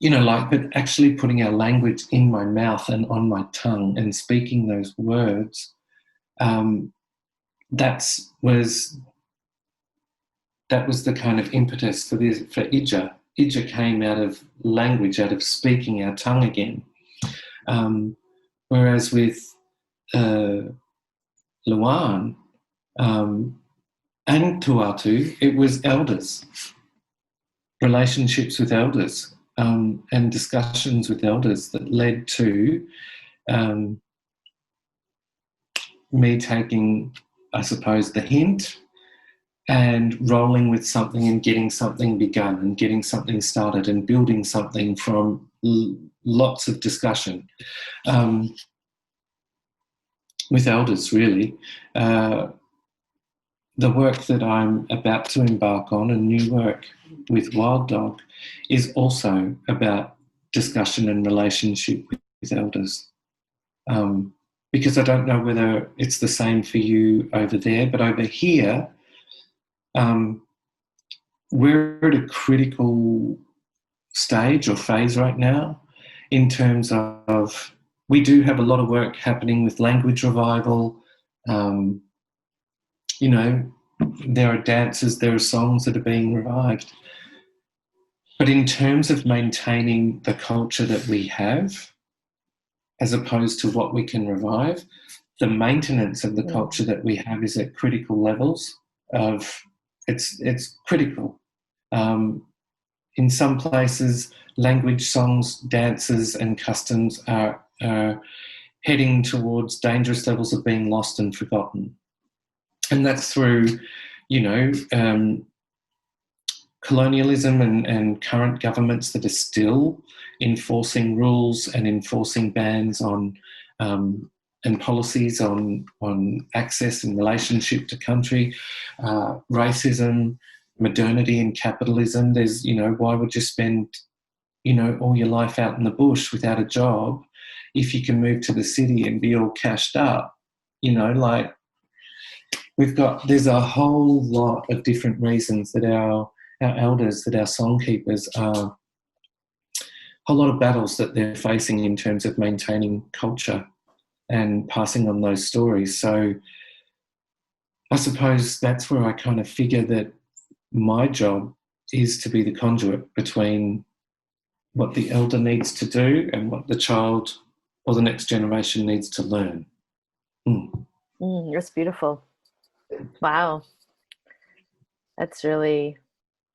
You know, like, but actually putting our language in my mouth and on my tongue and speaking those words, that was the kind of impetus for Ija. Ija came out of language, out of speaking our tongue again. Whereas with Luan and Tuatu, it was elders, relationships with elders, and discussions with elders that led to me taking, I suppose, the hint and rolling with something and getting something begun and getting something started and building something from lots of discussion with elders, really. The work that I'm about to embark on, a new work with Wild Dog, is also about discussion and relationship with elders. Because I don't know whether it's the same for you over there, but over here, we're at a critical stage or phase right now in terms of we do have a lot of work happening with language revival. You know, there are dances, there are songs that are being revived. But in terms of maintaining the culture that we have, as opposed to what we can revive, the maintenance of the culture that we have is at critical levels of, it's critical. In some places, language, songs, dances and customs are heading towards dangerous levels of being lost and forgotten. And that's through, you know, colonialism and current governments that are still enforcing rules and enforcing bans on and policies on access and relationship to country, racism, modernity and capitalism. There's, you know, why would you spend, you know, all your life out in the bush without a job if you can move to the city and be all cashed up? You know, like, there's a whole lot of different reasons that our elders, that our songkeepers are, a whole lot of battles that they're facing in terms of maintaining culture and passing on those stories. So I suppose that's where I kind of figure that my job is to be the conduit between what the elder needs to do and what the child or the next generation needs to learn. That's beautiful. Wow. That's really,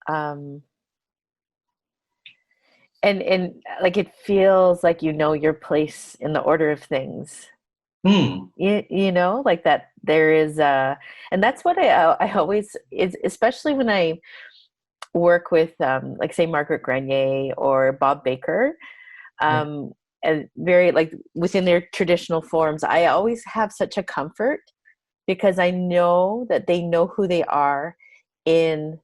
and like, it feels like you know your place in the order of things. You know, like that there is and that's what I always is, especially when I work with like, say, Margaret Grenier or Bob Baker, and very, like, within their traditional forms, I always have such a comfort because I know that they know who they are in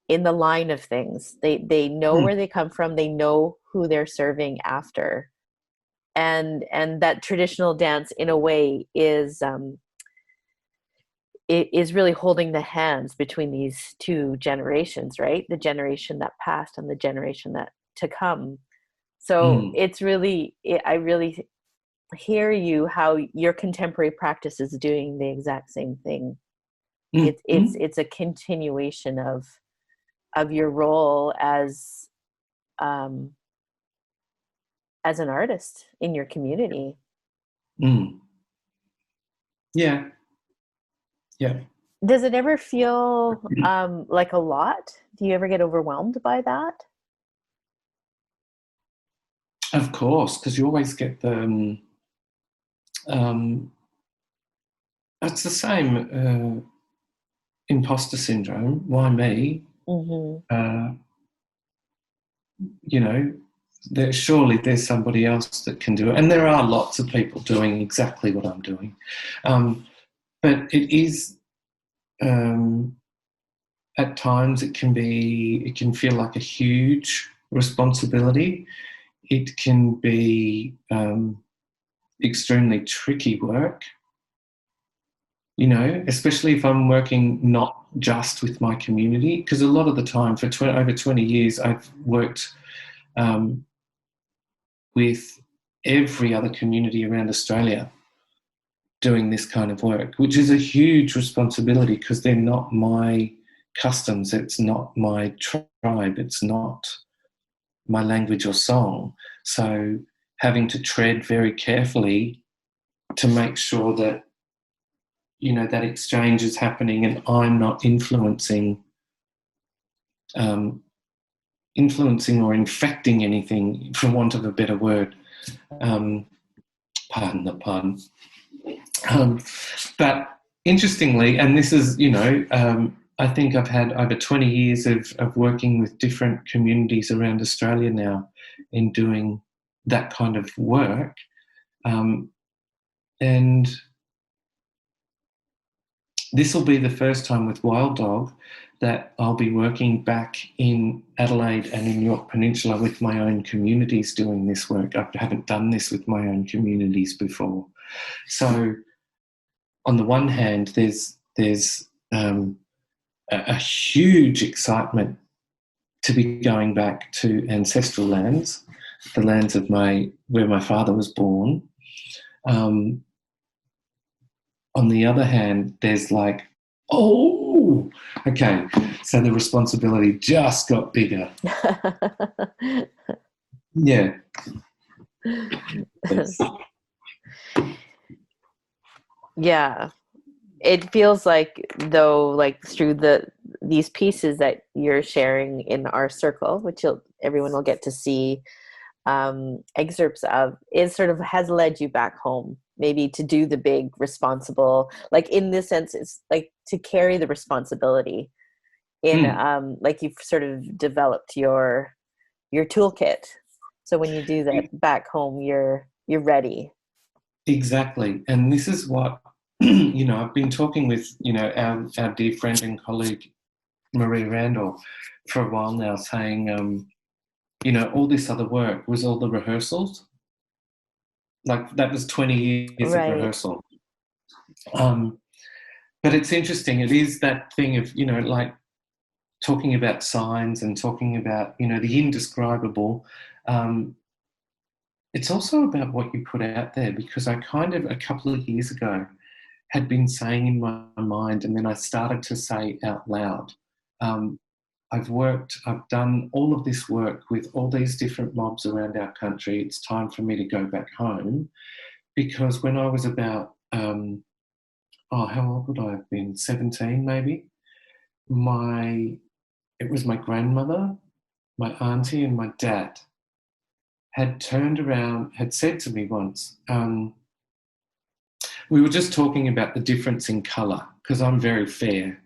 the line of things. They know where they come from. They know who they're serving after. And that traditional dance, in a way, is really holding the hands between these two generations, right? The generation that passed and the generation that to come. So it's really, I really hear you, how your contemporary practice is doing the exact same thing. It's a continuation of your role as an artist in your community. Yeah. Does it ever feel like a lot? Do you ever get overwhelmed by that? Of course, because you always get the it's the same imposter syndrome. Why me? You know, surely there's somebody else that can do it, and there are lots of people doing exactly what I'm doing. But it is a at times it can feel like a huge responsibility. It can be extremely tricky work, you know, especially if I'm working not just with my community, because a lot of the time for over 20 years I've worked with every other community around Australia doing this kind of work, which is a huge responsibility because they're not my customs, it's not my tribe, it's not my language or song. So having to tread very carefully to make sure that, you know, that exchange is happening and I'm not influencing or infecting anything, for want of a better word. Pardon the pun. But interestingly, and this is, you know, I think I've had over 20 years of working with different communities around Australia now in doing that kind of work. And this will be the first time with Wild Dog that I'll be working back in Adelaide and in York Peninsula with my own communities doing this work. I haven't done this with my own communities before. So on the one hand, there's a huge excitement to be going back to ancestral lands, the lands of where my father was born. On the other hand, there's like, oh, okay, so the responsibility just got bigger. Yeah. Yeah. It feels like, though, like through these pieces that you're sharing in our circle, which everyone will get to see excerpts of, it sort of has led you back home, maybe to do the big responsible, like in this sense, it's like to carry the responsibility in like you've sort of developed your toolkit. So when you do that back home, you're ready. Exactly. And this is what, you know, I've been talking with, you know, our dear friend and colleague, Marie Randall, for a while now, saying, you know, all this other work was all the rehearsals. Like that was 20 years Right. of rehearsal. But it's interesting. It is that thing of, you know, like talking about signs and talking about, you know, the indescribable. It's also about what you put out there, because I kind of, a couple of years ago, had been saying in my mind, and then I started to say out loud, I've done all of this work with all these different mobs around our country. It's time for me to go back home, because when I was about, how old would I have been? 17 maybe? It was my grandmother, my auntie and my dad had turned around, had said to me once, we were just talking about the difference in colour, because I'm very fair.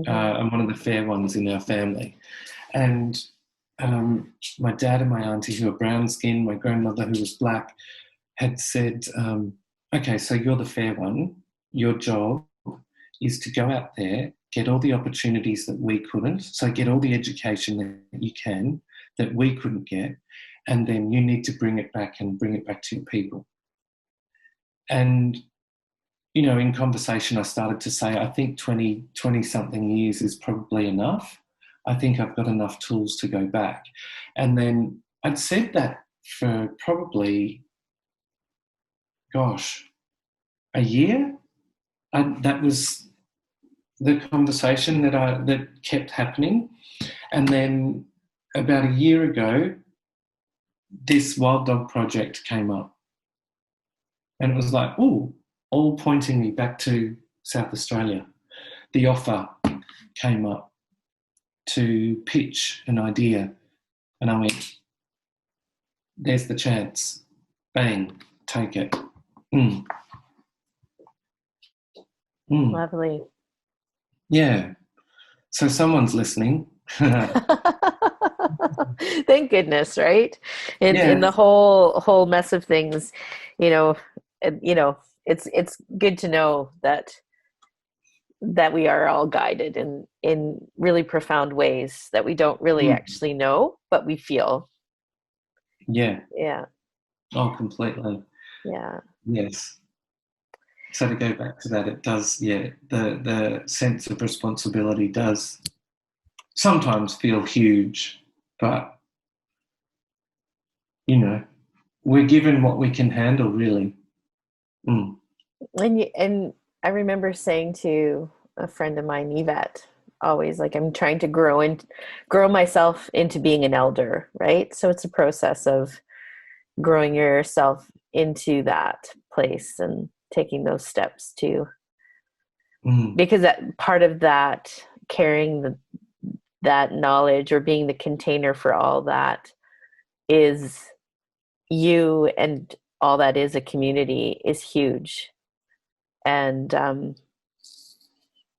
I'm one of the fair ones in our family. And my dad and my auntie, who are brown skinned, my grandmother, who was black, had said, okay, so you're the fair one. Your job is to go out there, get all the opportunities that we couldn't, so get all the education that you can that we couldn't get, and then you need to bring it back to your people. And, you know, in conversation, I started to say, I think 20-something years is probably enough. I think I've got enough tools to go back. And then I'd said that for probably, a year. That was the conversation that kept happening. And then about a year ago, this Wild Dog project came up. And it was like, ooh, all pointing me back to South Australia. The offer came up to pitch an idea. And I went, there's the chance. Bang, take it. Lovely. Yeah. So someone's listening. Thank goodness, right? In the whole mess of things, it's good to know that that we are all guided in really profound ways that we don't really actually know, but we feel. Yeah. Yeah. Oh, completely. Yeah. Yes. So to go back to that, it does, yeah, the sense of responsibility does sometimes feel huge, but, you know, we're given what we can handle, really. And I remember saying to a friend of mine, Yvette, always like, I'm trying to grow myself into being an elder, right? So it's a process of growing yourself into that place and taking those steps too. Because that part of that carrying that knowledge or being the container for all that is you, and all that is a community is huge. And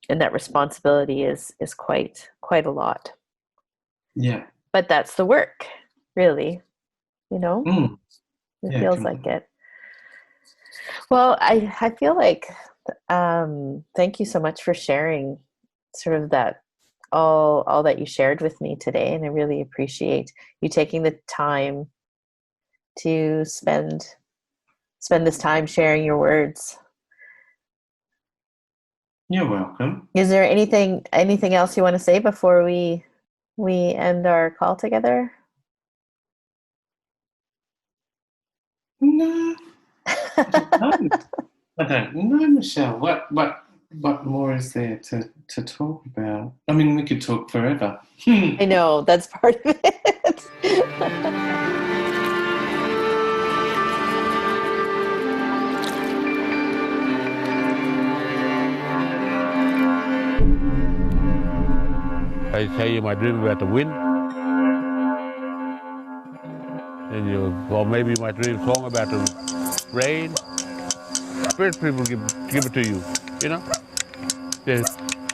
that responsibility is quite a lot. Yeah. But that's the work, really. You know, it feels like it. Well, I feel like thank you so much for sharing sort of that all that you shared with me today, and I really appreciate you taking the time to spend this time sharing your words. You're welcome. Is there anything else you want to say before we end our call together? No. I don't know, Michelle. What more is there to talk about? I mean, we could talk forever. I know, that's part of it. I tell you my dream about the wind, and or maybe my dream song about the rain. Spirit people give it to you, you know. They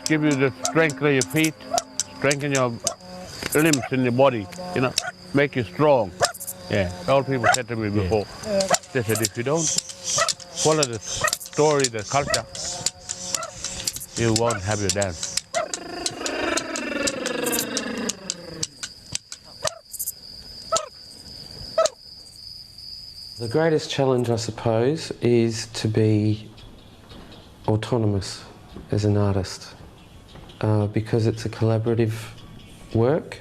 give you the strength of your feet, strengthen your limbs in your body, you know, make you strong. Yeah, all people said to me before. They said if you don't follow the story, the culture, you won't have your dance. The greatest challenge, I suppose, is to be autonomous as an artist because it's a collaborative work,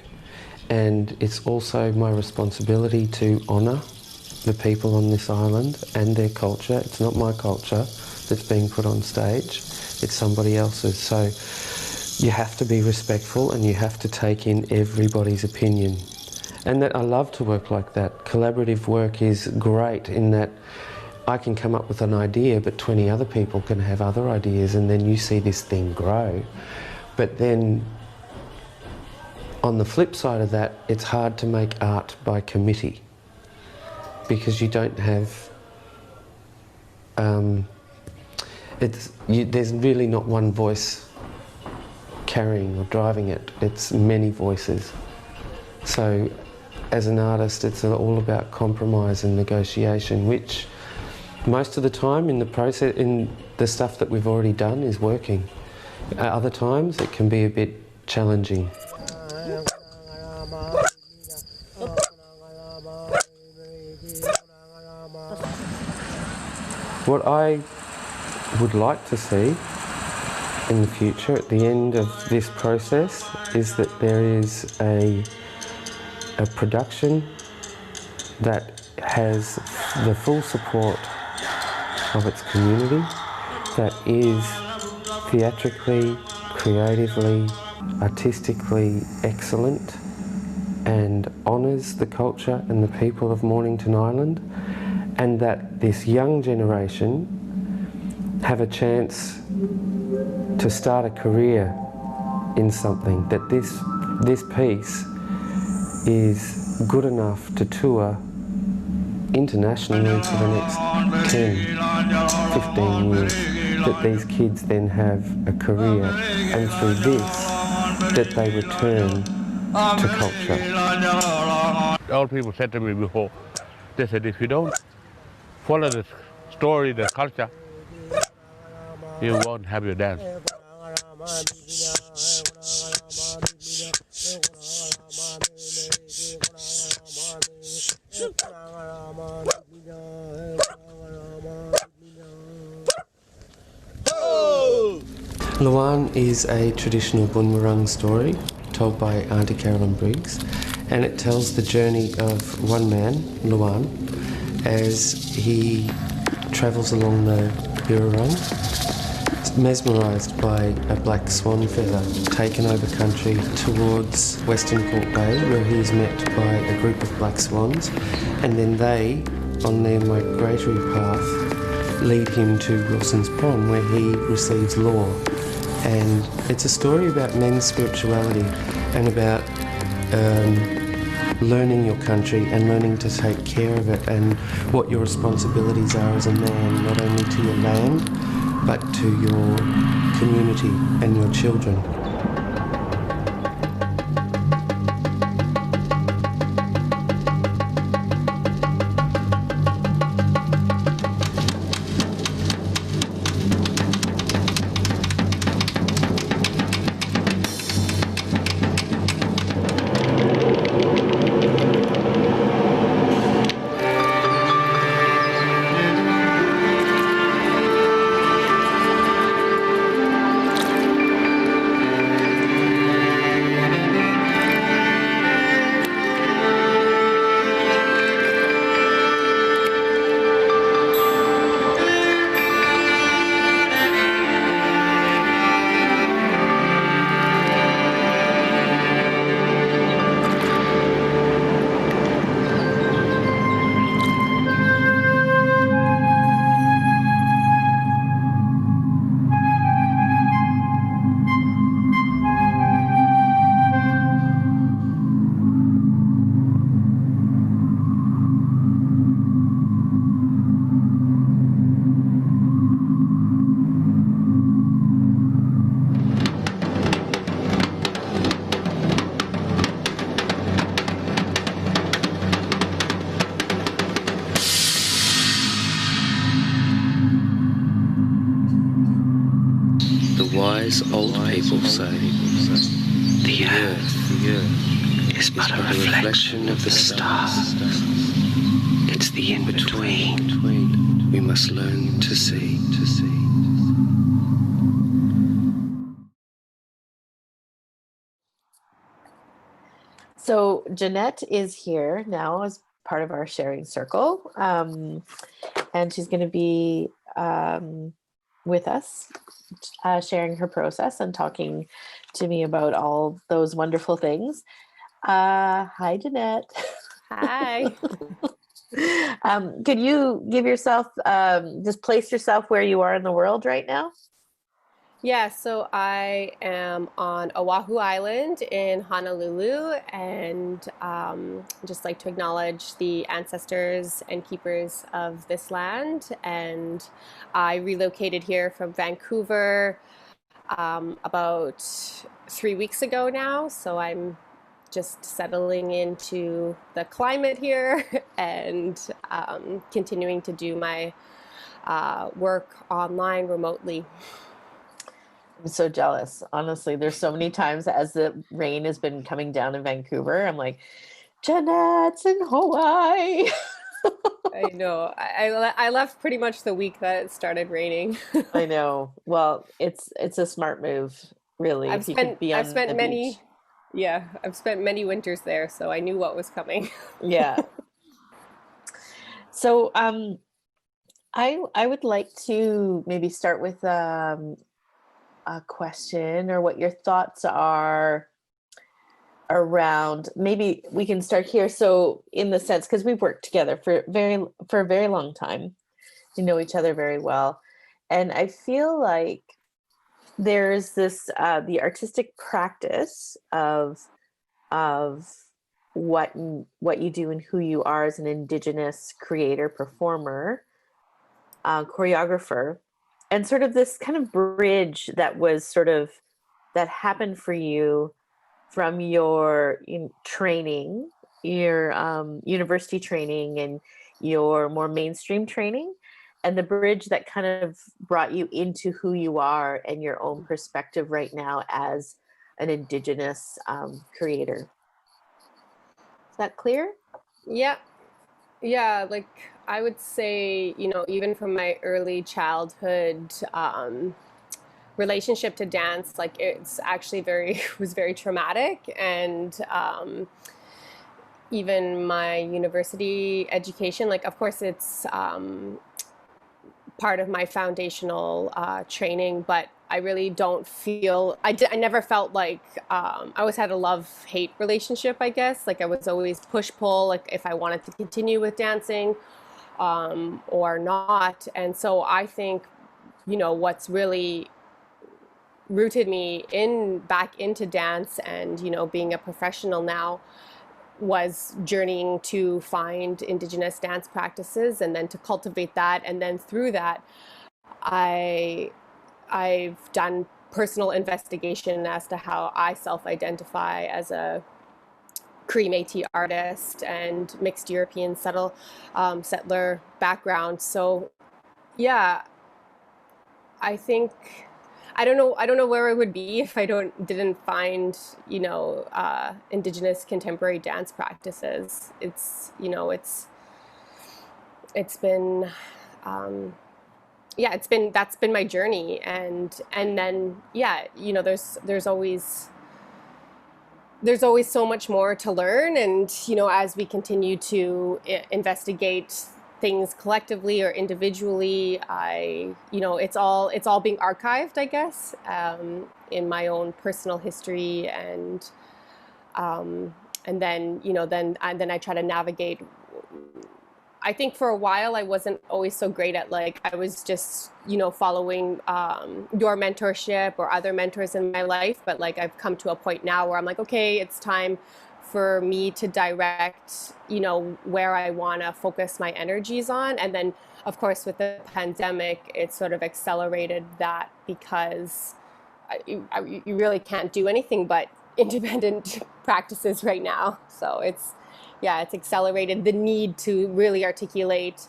and it's also my responsibility to honour the people on this island and their culture. It's not my culture that's being put on stage, it's somebody else's. So you have to be respectful and you have to take in everybody's opinion. And that I love to work like that. Collaborative work is great in that I can come up with an idea, but 20 other people can have other ideas, and then you see this thing grow. But then on the flip side of that, it's hard to make art by committee because you don't have, there's really not one voice carrying or driving it. It's many voices. So as an artist, it's all about compromise and negotiation, which most of the time in the process, in the stuff that we've already done, is working. Other times it can be a bit challenging. What I would like to see in the future, at the end of this process, is that there is a production that has the full support of its community, that is theatrically, creatively, artistically excellent, and honours the culture and the people of Mornington Island, and that this young generation have a chance to start a career in something, that this piece is good enough to tour internationally for the next 10, 15 years, that these kids then have a career, and through this, that they return to culture. All people said to me before, they said if you don't follow the story, the culture, you won't have your dance. Luan is a traditional Boonwurrung story told by Auntie Carolyn Briggs, and it tells the journey of one man, Luan, as he travels along the Burrurung, mesmerised by a black swan feather taken over country towards Western Port Bay, where he is met by a group of black swans, and then they, on their migratory path, lead him to Wilson's Pond, where he receives law. And it's a story about men's spirituality and about learning your country and learning to take care of it, and what your responsibilities are as a man, not only to your land, but to your community and your children. Wise old people say the earth is but a reflection of the stars. It's the in-between we must learn to see. So Jeanette is here now as part of our sharing circle, and she's going to be with us, sharing her process and talking to me about all those wonderful things. Hi, Jeanette. Hi. Could you give yourself, just place yourself where you are in the world right now? Yeah, so I am on Oahu Island in Honolulu, and just like to acknowledge the ancestors and keepers of this land. And I relocated here from Vancouver about 3 weeks ago now, so I'm just settling into the climate here and continuing to do my work online remotely. I'm so jealous. Honestly, there's so many times as the rain has been coming down in Vancouver, I'm like, Jeanette's in Hawaii. I know. I left pretty much the week that it started raining. I know. Well, it's a smart move, really. I've spent many winters there, so I knew what was coming. Yeah. So I would like to maybe start with a question, or what your thoughts are around, maybe we can start here. So in the sense, because we've worked together for a very long time, we know each other very well, and I feel like there's this the artistic practice of what you do and who you are as an Indigenous creator, performer, choreographer, and sort of this kind of bridge that happened for you from your training, your university training, and your more mainstream training, and the bridge that kind of brought you into who you are and your own perspective right now as an Indigenous creator. Is that clear? Yeah. Yeah, like I would say, you know, even from my early childhood relationship to dance, like it's actually was very traumatic. And even my university education, like, of course, it's part of my foundational training, but I really don't feel, I never felt like, I always had a love-hate relationship, I guess. Like I was always push-pull, like if I wanted to continue with dancing or not. And so I think, you know, what's really rooted me back into dance and, you know, being a professional now was journeying to find Indigenous dance practices and then to cultivate that. And then through that, I've done personal investigation as to how I self-identify as a Cree Métis artist and mixed European settler background. So yeah, I think I don't know where I would be if I didn't find, you know, Indigenous contemporary dance practices. It's, you know, it's been yeah, that's been my journey. And then yeah, you know, there's always so much more to learn. And, you know, as we continue to investigate things collectively or individually, you know, it's all being archived, I guess, in my own personal history. And then, you know, then I try to navigate. I think for a while I wasn't always so great at, like, I was just, you know, following your mentorship or other mentors in my life. But like I've come to a point now where I'm like, okay, it's time for me to direct, you know, where I want to focus my energies on. And then, of course, with the pandemic, it sort of accelerated that because you really can't do anything but independent practices right now. So it's accelerated the need to really articulate,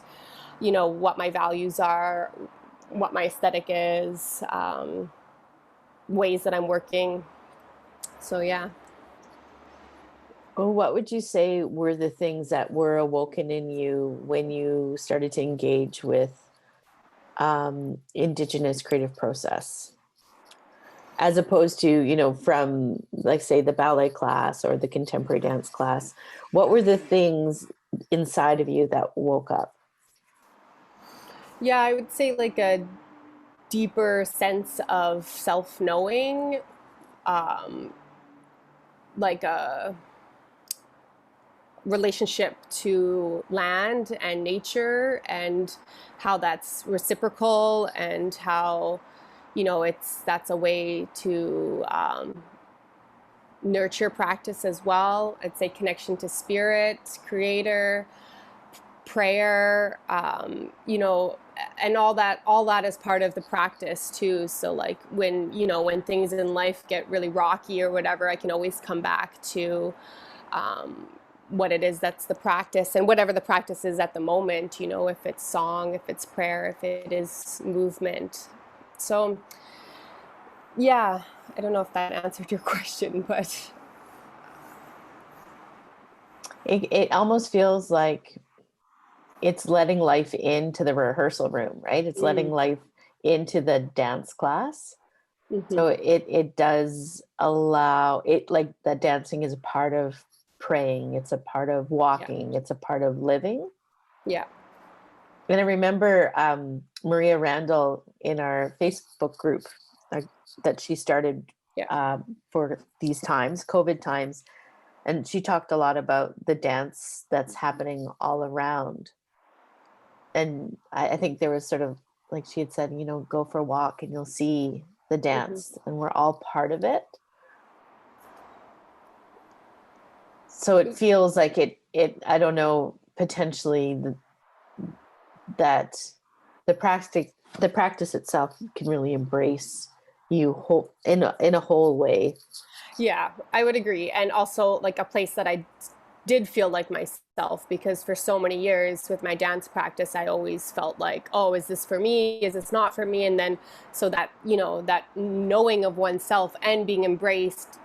you know, what my values are, what my aesthetic is, ways that I'm working. So yeah. Well, what would you say were the things that were awoken in you when you started to engage with Indigenous creative process? As opposed to, you know, from, like, say, the ballet class or the contemporary dance class, what were the things inside of you that woke up? Yeah, I would say like a deeper sense of self-knowing, like a relationship to land and nature and how that's reciprocal and how, you know, that's a way to nurture practice as well. I'd say connection to spirit, creator, prayer, you know, and all that is part of the practice too. So like when, you know, when things in life get really rocky or whatever, I can always come back to what it is that's the practice, and whatever the practice is at the moment, you know, if it's song, if it's prayer, if it is movement. So yeah, I don't know if that answered your question, but It almost feels like it's letting life into the rehearsal room, right? It's letting life into the dance class. Mm-hmm. So it does allow it, like, the dancing is a part of praying, it's a part of walking, it's a part of living. Yeah. And I remember Maria Randall in our Facebook group that she started for these times, COVID times. And she talked a lot about the dance that's happening all around. And I think there was sort of, like she had said, you know, go for a walk and you'll see the dance, and we're all part of it. So it feels like it I don't know, potentially that the practice itself can really embrace you in a whole way. Yeah, I would agree. And also like a place that I did feel like myself, because for so many years with my dance practice, I always felt like, oh, is this for me? Is this not for me? And then, so that, that knowing of oneself and being embraced,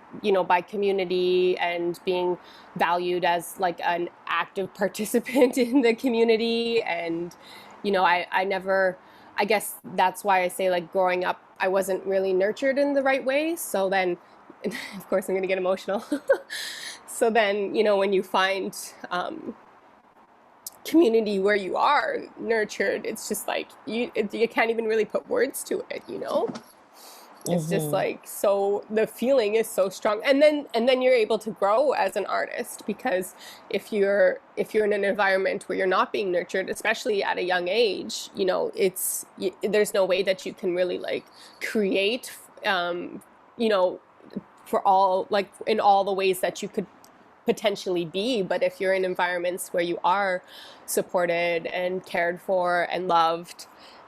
by community and being valued as like an active participant in the community. And, I never, I guess that's why I say, like, growing up, I wasn't really nurtured in the right way. So then, of course, I'm going to get emotional. So then, when you find community where you are nurtured, it's just like you can't even really put words to it. It's just like, so the feeling is so strong, and then you're able to grow as an artist, because if you're in an environment where you're not being nurtured, especially at a young age, there's no way that you can really like create, for all, like, in all the ways that you could potentially be. But if you're in environments where you are supported and cared for and loved,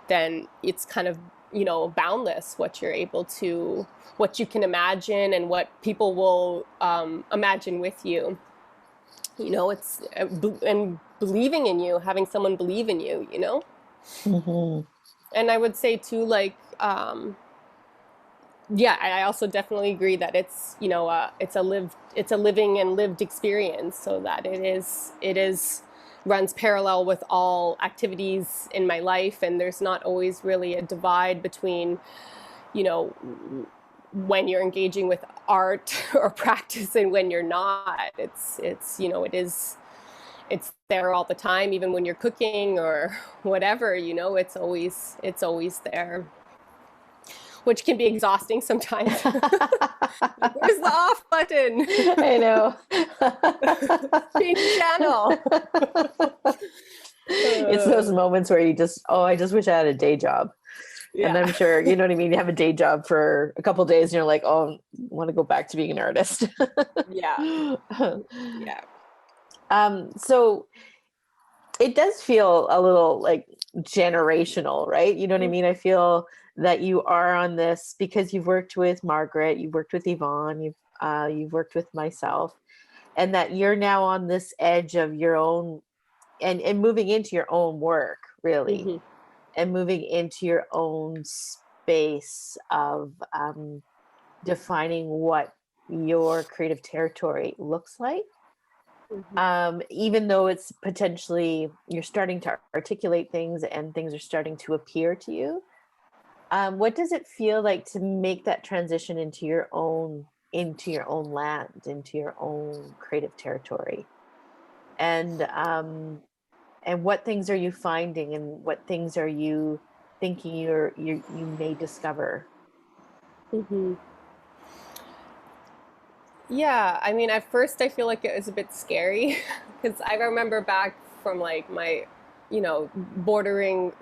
then it's kind of, boundless what you can imagine and what people will imagine with you. It's and believing in you, having someone believe in you, And I would say too, like, yeah, I also definitely agree that it's, it's a living and lived experience, so that it is runs parallel with all activities in my life. And there's not always really a divide between, when you're engaging with art or practice and when you're not. It's there all the time, even when you're cooking or whatever, it's always there. Which can be exhausting sometimes. Where's the off button? I know. Change channel. It's those moments where you just, I just wish I had a day job. Yeah. And I'm sure, you know what I mean? You have a day job for a couple of days and you're like, oh, I want to go back to being an artist. Yeah. Yeah. So it does feel a little like generational, right? You know what I mean? I feel that you are on this because you've worked with Margaret, you've worked with Yvonne, you've worked with myself, and that you're now on this edge of your own and moving into your own work, really, and moving into your own space of defining what your creative territory looks like. Even though it's potentially you're starting to articulate things and things are starting to appear to you. What does it feel like to make that transition into your own land, into your own creative territory? And what things are you finding, and what things are you thinking you may discover? Yeah, I mean, at first I feel like it was a bit scary because I remember back from like my, bordering,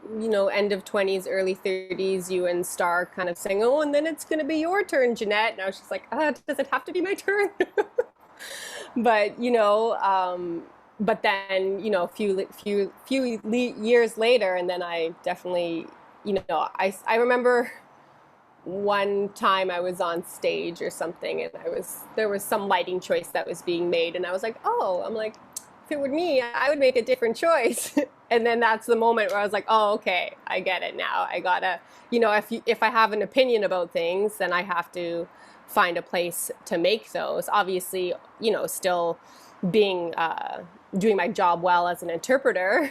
end of 20s, early 30s, you and Star kind of saying, oh, and then it's going to be your turn, Jeanette. And I was just like, does it have to be my turn? But, but then, a few years later, and then I definitely, I remember one time I was on stage or something, and there was some lighting choice that was being made, and I was like, I'm like, if it were me, I would make a different choice. And then that's the moment where I was like, oh, okay, I get it now. I gotta, if I have an opinion about things, then I have to find a place to make those. Obviously, still being doing my job well as an interpreter.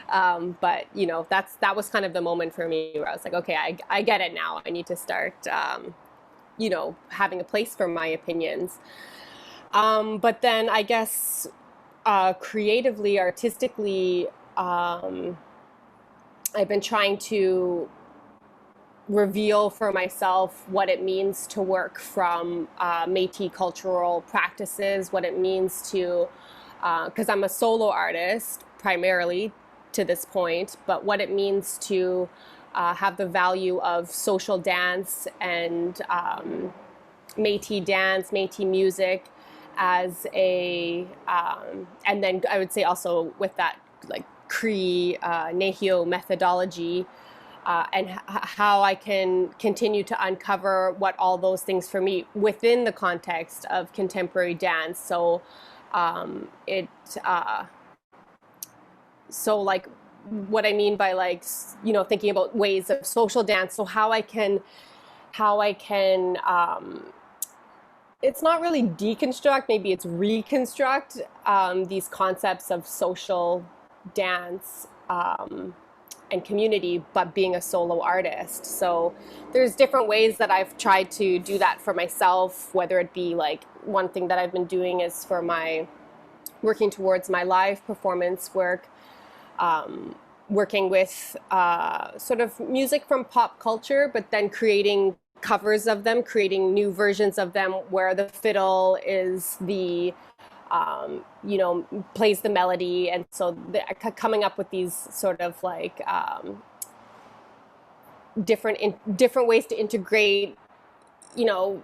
But that was kind of the moment for me where I was like, okay, I get it now. I need to start having a place for my opinions. But then I guess creatively, artistically, I've been trying to reveal for myself what it means to work from Métis cultural practices, what it means to, because I'm a solo artist primarily to this point, but what it means to have the value of social dance and Métis dance, Métis music as a, and then I would say also with that like Cree Nehio methodology, and how I can continue to uncover what all those things for me within the context of contemporary dance. So it so like what I mean by like, you know, thinking about ways of social dance, so how I can it's not really deconstruct, maybe it's reconstruct these concepts of social dance and community, but being a solo artist. So there's different ways that I've tried to do that for myself, whether it be like, one thing that I've been doing is for my working towards my live performance work, working with sort of music from pop culture, but then creating covers of them, creating new versions of them where the fiddle is the you know, plays the melody, and so coming up with these sort of like different ways to integrate, you know,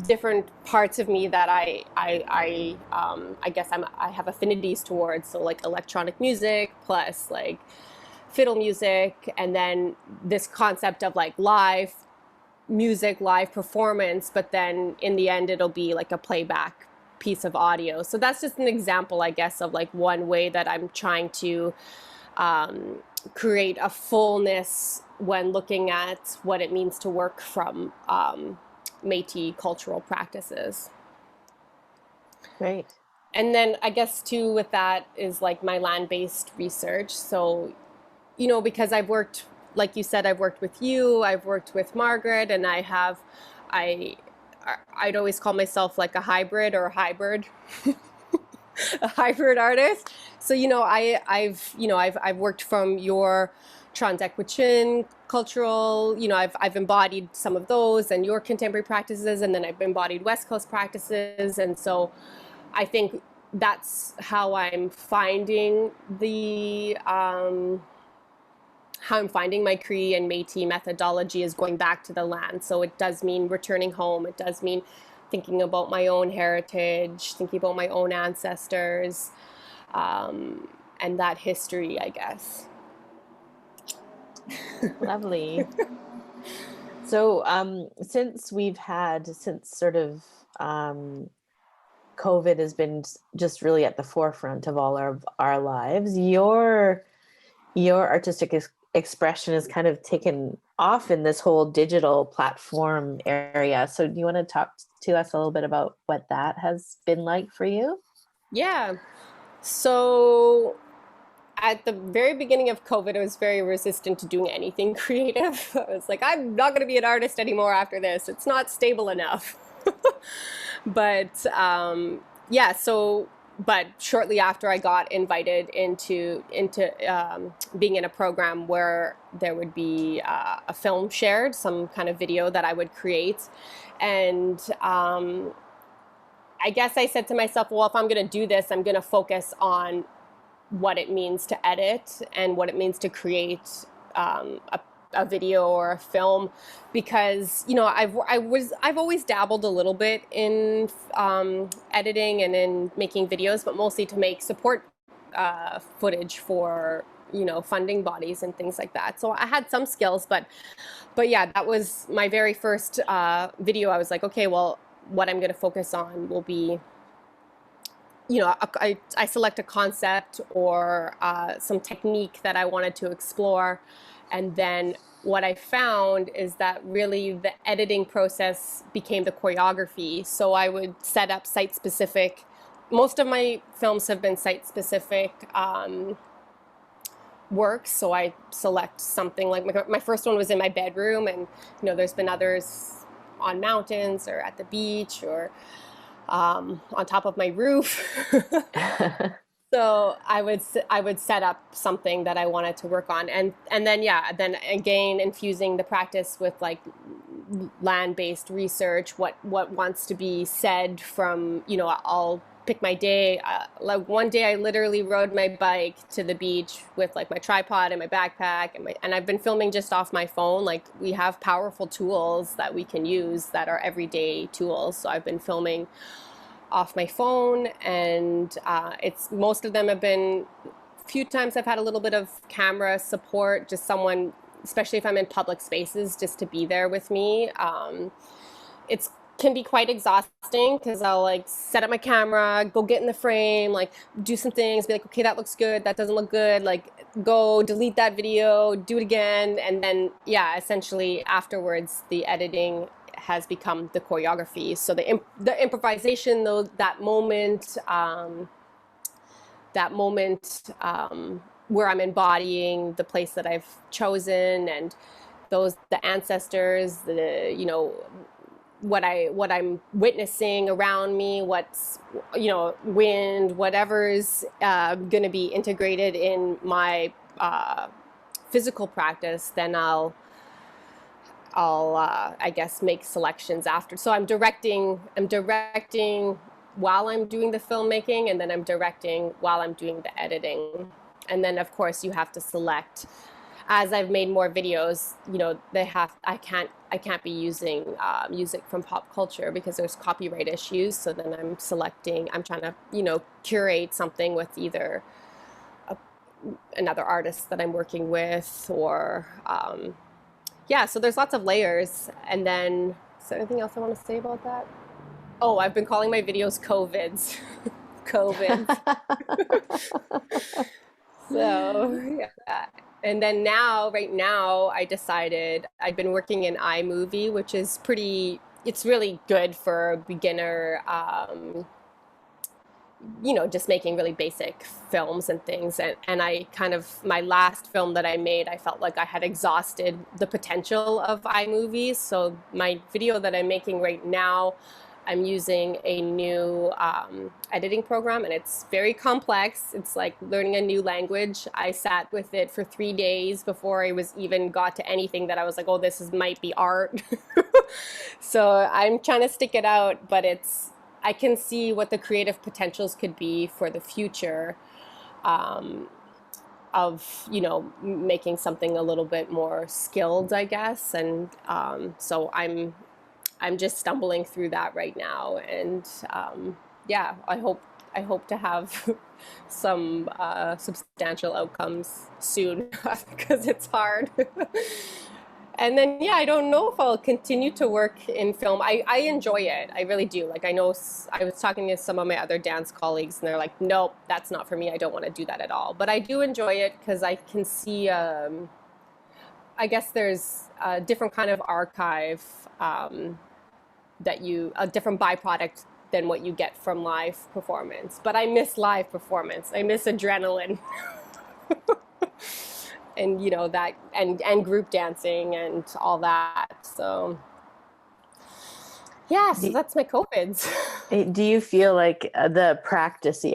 different parts of me that I guess I have affinities towards. So like electronic music plus like fiddle music, and then this concept of like live music, live performance, but then in the end it'll be like a playback piece of audio. So that's just an example, I guess, of like one way that I'm trying to create a fullness when looking at what it means to work from Métis cultural practices. Great. And then I guess too with that is like my land-based research. So, you know, because I've worked, like you said, I've worked with you, I've worked with Margaret, and I'd always call myself like a hybrid or a hybrid, a hybrid artist. So, you know, I've worked from your Transecwichin cultural, you know, I've embodied some of those and your contemporary practices, and then I've embodied West Coast practices. And so I think that's how I'm finding my Cree and Métis methodology, is going back to the land. So it does mean returning home. It does mean thinking about my own heritage, thinking about my own ancestors, and that history, I guess. Lovely. So since sort of COVID has been just really at the forefront of all of our lives, your artistic expression is kind of taken off in this whole digital platform area. So do you want to talk to us a little bit about what that has been like for you? Yeah. So at the very beginning of COVID, I was very resistant to doing anything creative. I was like, I'm not going to be an artist anymore after this. It's not stable enough. But yeah, so but shortly after, I got invited into being in a program where there would be a film shared, some kind of video that I would create. And I guess I said to myself, well, if I'm going to do this, I'm going to focus on what it means to edit and what it means to create a video or a film, because, you know, I've always dabbled a little bit in editing and in making videos, but mostly to make support footage for, you know, funding bodies and things like that. So I had some skills, but yeah, that was my very first video. I was like, okay, well, what I'm going to focus on will be, you know, I select a concept or some technique that I wanted to explore. And then what I found is that really the editing process became the choreography. So I would set up site-specific, most of my films have been site-specific works. So I select something like my first one was in my bedroom, and, you know, there's been others on mountains or at the beach or on top of my roof. So I would set up something that I wanted to work on, and then then again infusing the practice with like land-based research, what wants to be said from, you know, I'll pick my day. Like one day I literally rode my bike to the beach with like my tripod and my backpack, and I've been filming just off my phone. Like we have powerful tools that we can use that are everyday tools. So I've been filming off my phone, and it's most of them have been, a few times I've had a little bit of camera support, just someone, especially if I'm in public spaces, just to be there with me. It's can be quite exhausting because I'll like set up my camera, go get in the frame, like do some things, be like, okay, that looks good, that doesn't look good, like go delete that video, do it again. And then, yeah, essentially afterwards, the editing has become the choreography. So the improvisation, though, that moment where I'm embodying the place that I've chosen and the ancestors, what I'm witnessing around me, what's, wind, whatever's going to be integrated in my physical practice, then I'll I guess make selections after. So I'm directing while I'm doing the filmmaking, and then I'm directing while I'm doing the editing. And then of course you have to select. As I've made more videos, I can't be using music from pop culture because there's copyright issues. So then I'm trying to, curate something with either another artist that I'm working with or, so there's lots of layers. And then, is there anything else I want to say about that? Oh, I've been calling my videos COVIDs. COVIDs. So, yeah. And then right now, I decided I've been working in iMovie, which is it's really good for beginner, just making really basic films and things. And my last film that I made, I felt like I had exhausted the potential of iMovie. So my video that I'm making right now, I'm using a new editing program, and it's very complex. It's like learning a new language. I sat with it for 3 days before I was even got to anything that I was like, oh, might be art. So I'm trying to stick it out, but I can see what the creative potentials could be for the future of, making something a little bit more skilled, I guess. And so I'm just stumbling through that right now, and I hope to have some substantial outcomes soon because it's hard. And then, I don't know if I'll continue to work in film. I enjoy it. I really do. Like, I know I was talking to some of my other dance colleagues, and they're like, nope, that's not for me. I don't want to do that at all. But I do enjoy it because I can see, I guess there's a different kind of archive a different byproduct than what you get from live performance. But I miss live performance. I miss adrenaline. And that and group dancing and all that. So so that's my COVIDs. Do you feel like the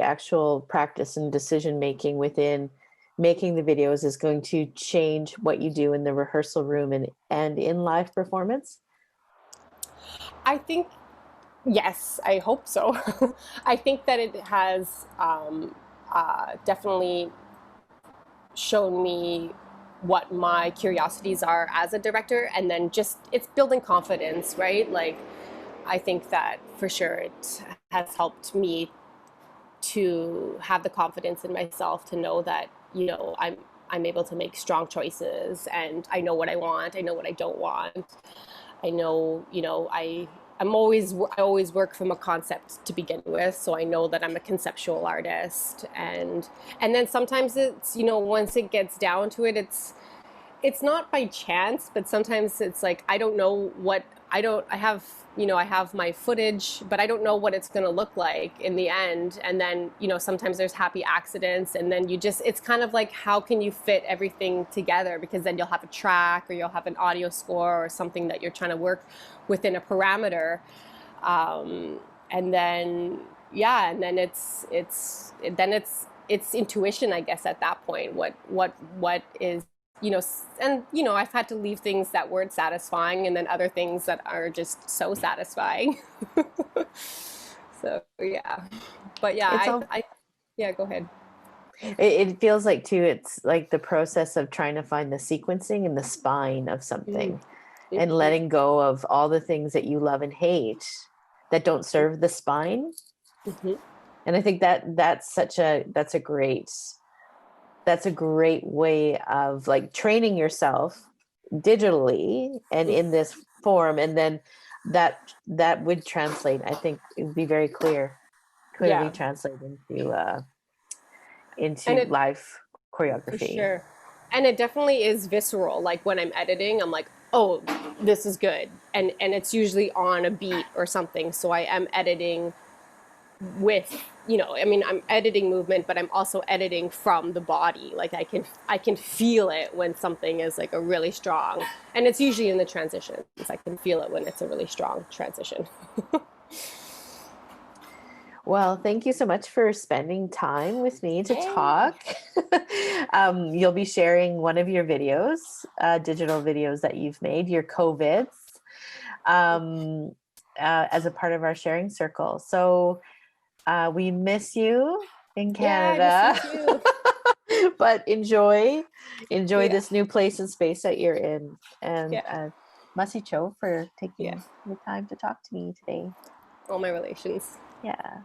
actual practice and decision making within making the videos is going to change what you do in the rehearsal room and in live performance? I think, yes, I hope so. I think that it has definitely shown me what my curiosities are as a director, and then it's building confidence, right? Like, I think that for sure it has helped me to have the confidence in myself to know that, I'm able to make strong choices, and I know what I want, I know what I don't want. I know, I always work from a concept to begin with, so I know that I'm a conceptual artist, and then sometimes it's, once it gets down to it, it's not by chance, but sometimes it's like I don't know what I have my footage, but I don't know what it's going to look like in the end. And then, sometimes there's happy accidents, and then it's kind of like, how can you fit everything together? Because then you'll have a track, or you'll have an audio score, or something that you're trying to work within a parameter. And then, and then it's intuition, I guess, at that point. What is, and I've had to leave things that weren't satisfying, and then other things that are just so satisfying. So but go ahead. It feels like too, it's like the process of trying to find the sequencing and the spine of something, and letting go of all the things that you love and hate that don't serve the spine. And I think that's a great way of like training yourself digitally and in this form. And then that would translate. I think it would be very clearly Yeah. translate into And it, live for choreography. sure. And it definitely is visceral. Like when I'm editing, I'm like, oh, this is good. And it's usually on a beat or something. So I am editing with, you know, I mean, I'm editing movement, but I'm also editing from the body. Like I can feel it when something is like a really strong, and it's usually in the transitions. I can feel it when it's a really strong transition. Well, thank you so much for spending time with me to talk. You'll be sharing one of your videos, digital videos that you've made, your COVIDs, as a part of our sharing circle. So we miss you in Canada. Yeah, I miss you too. But enjoy this new place and space that you're in. And Masi Cho for taking the time to talk to me today. All my relations. Yeah.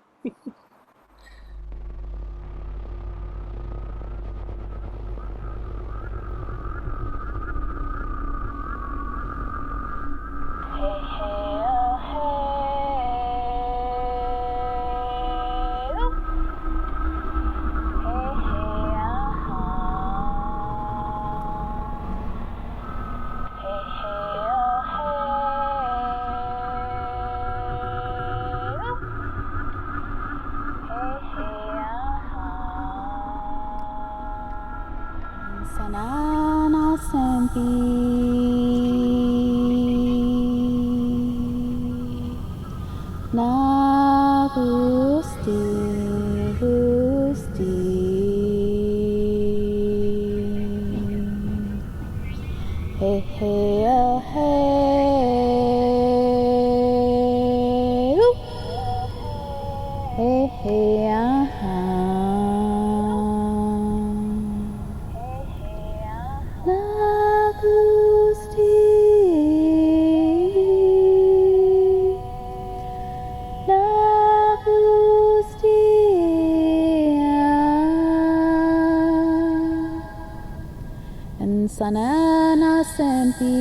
Sanana sempi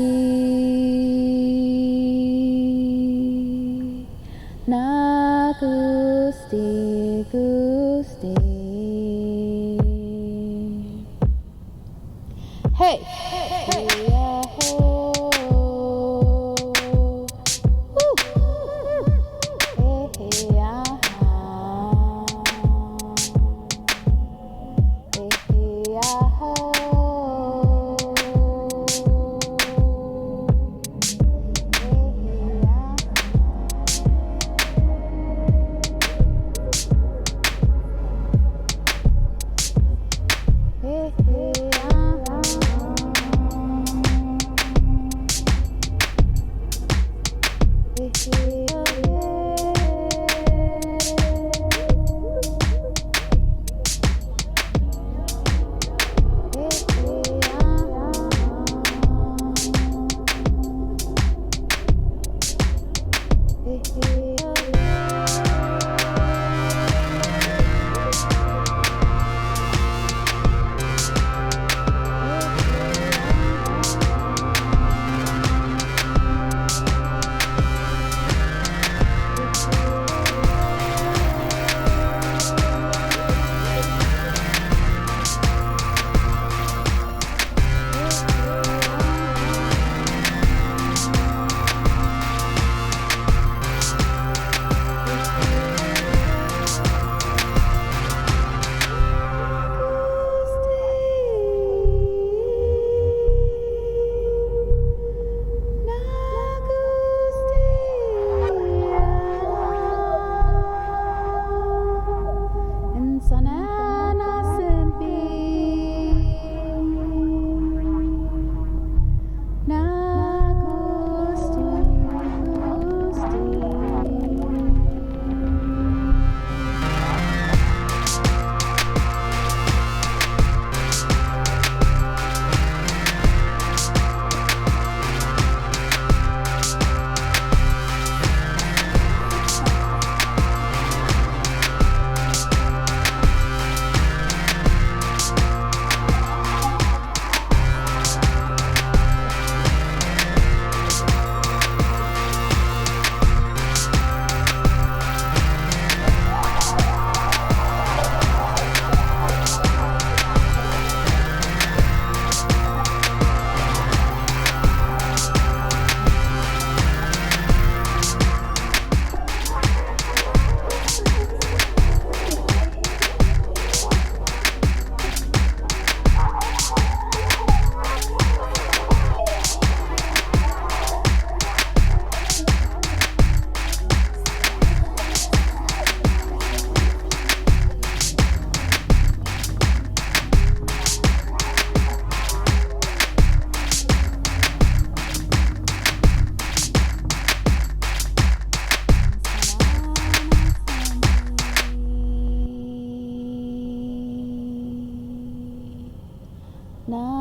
na gusti gusti hey hey ya ho hey hey ya hey hey ya ho na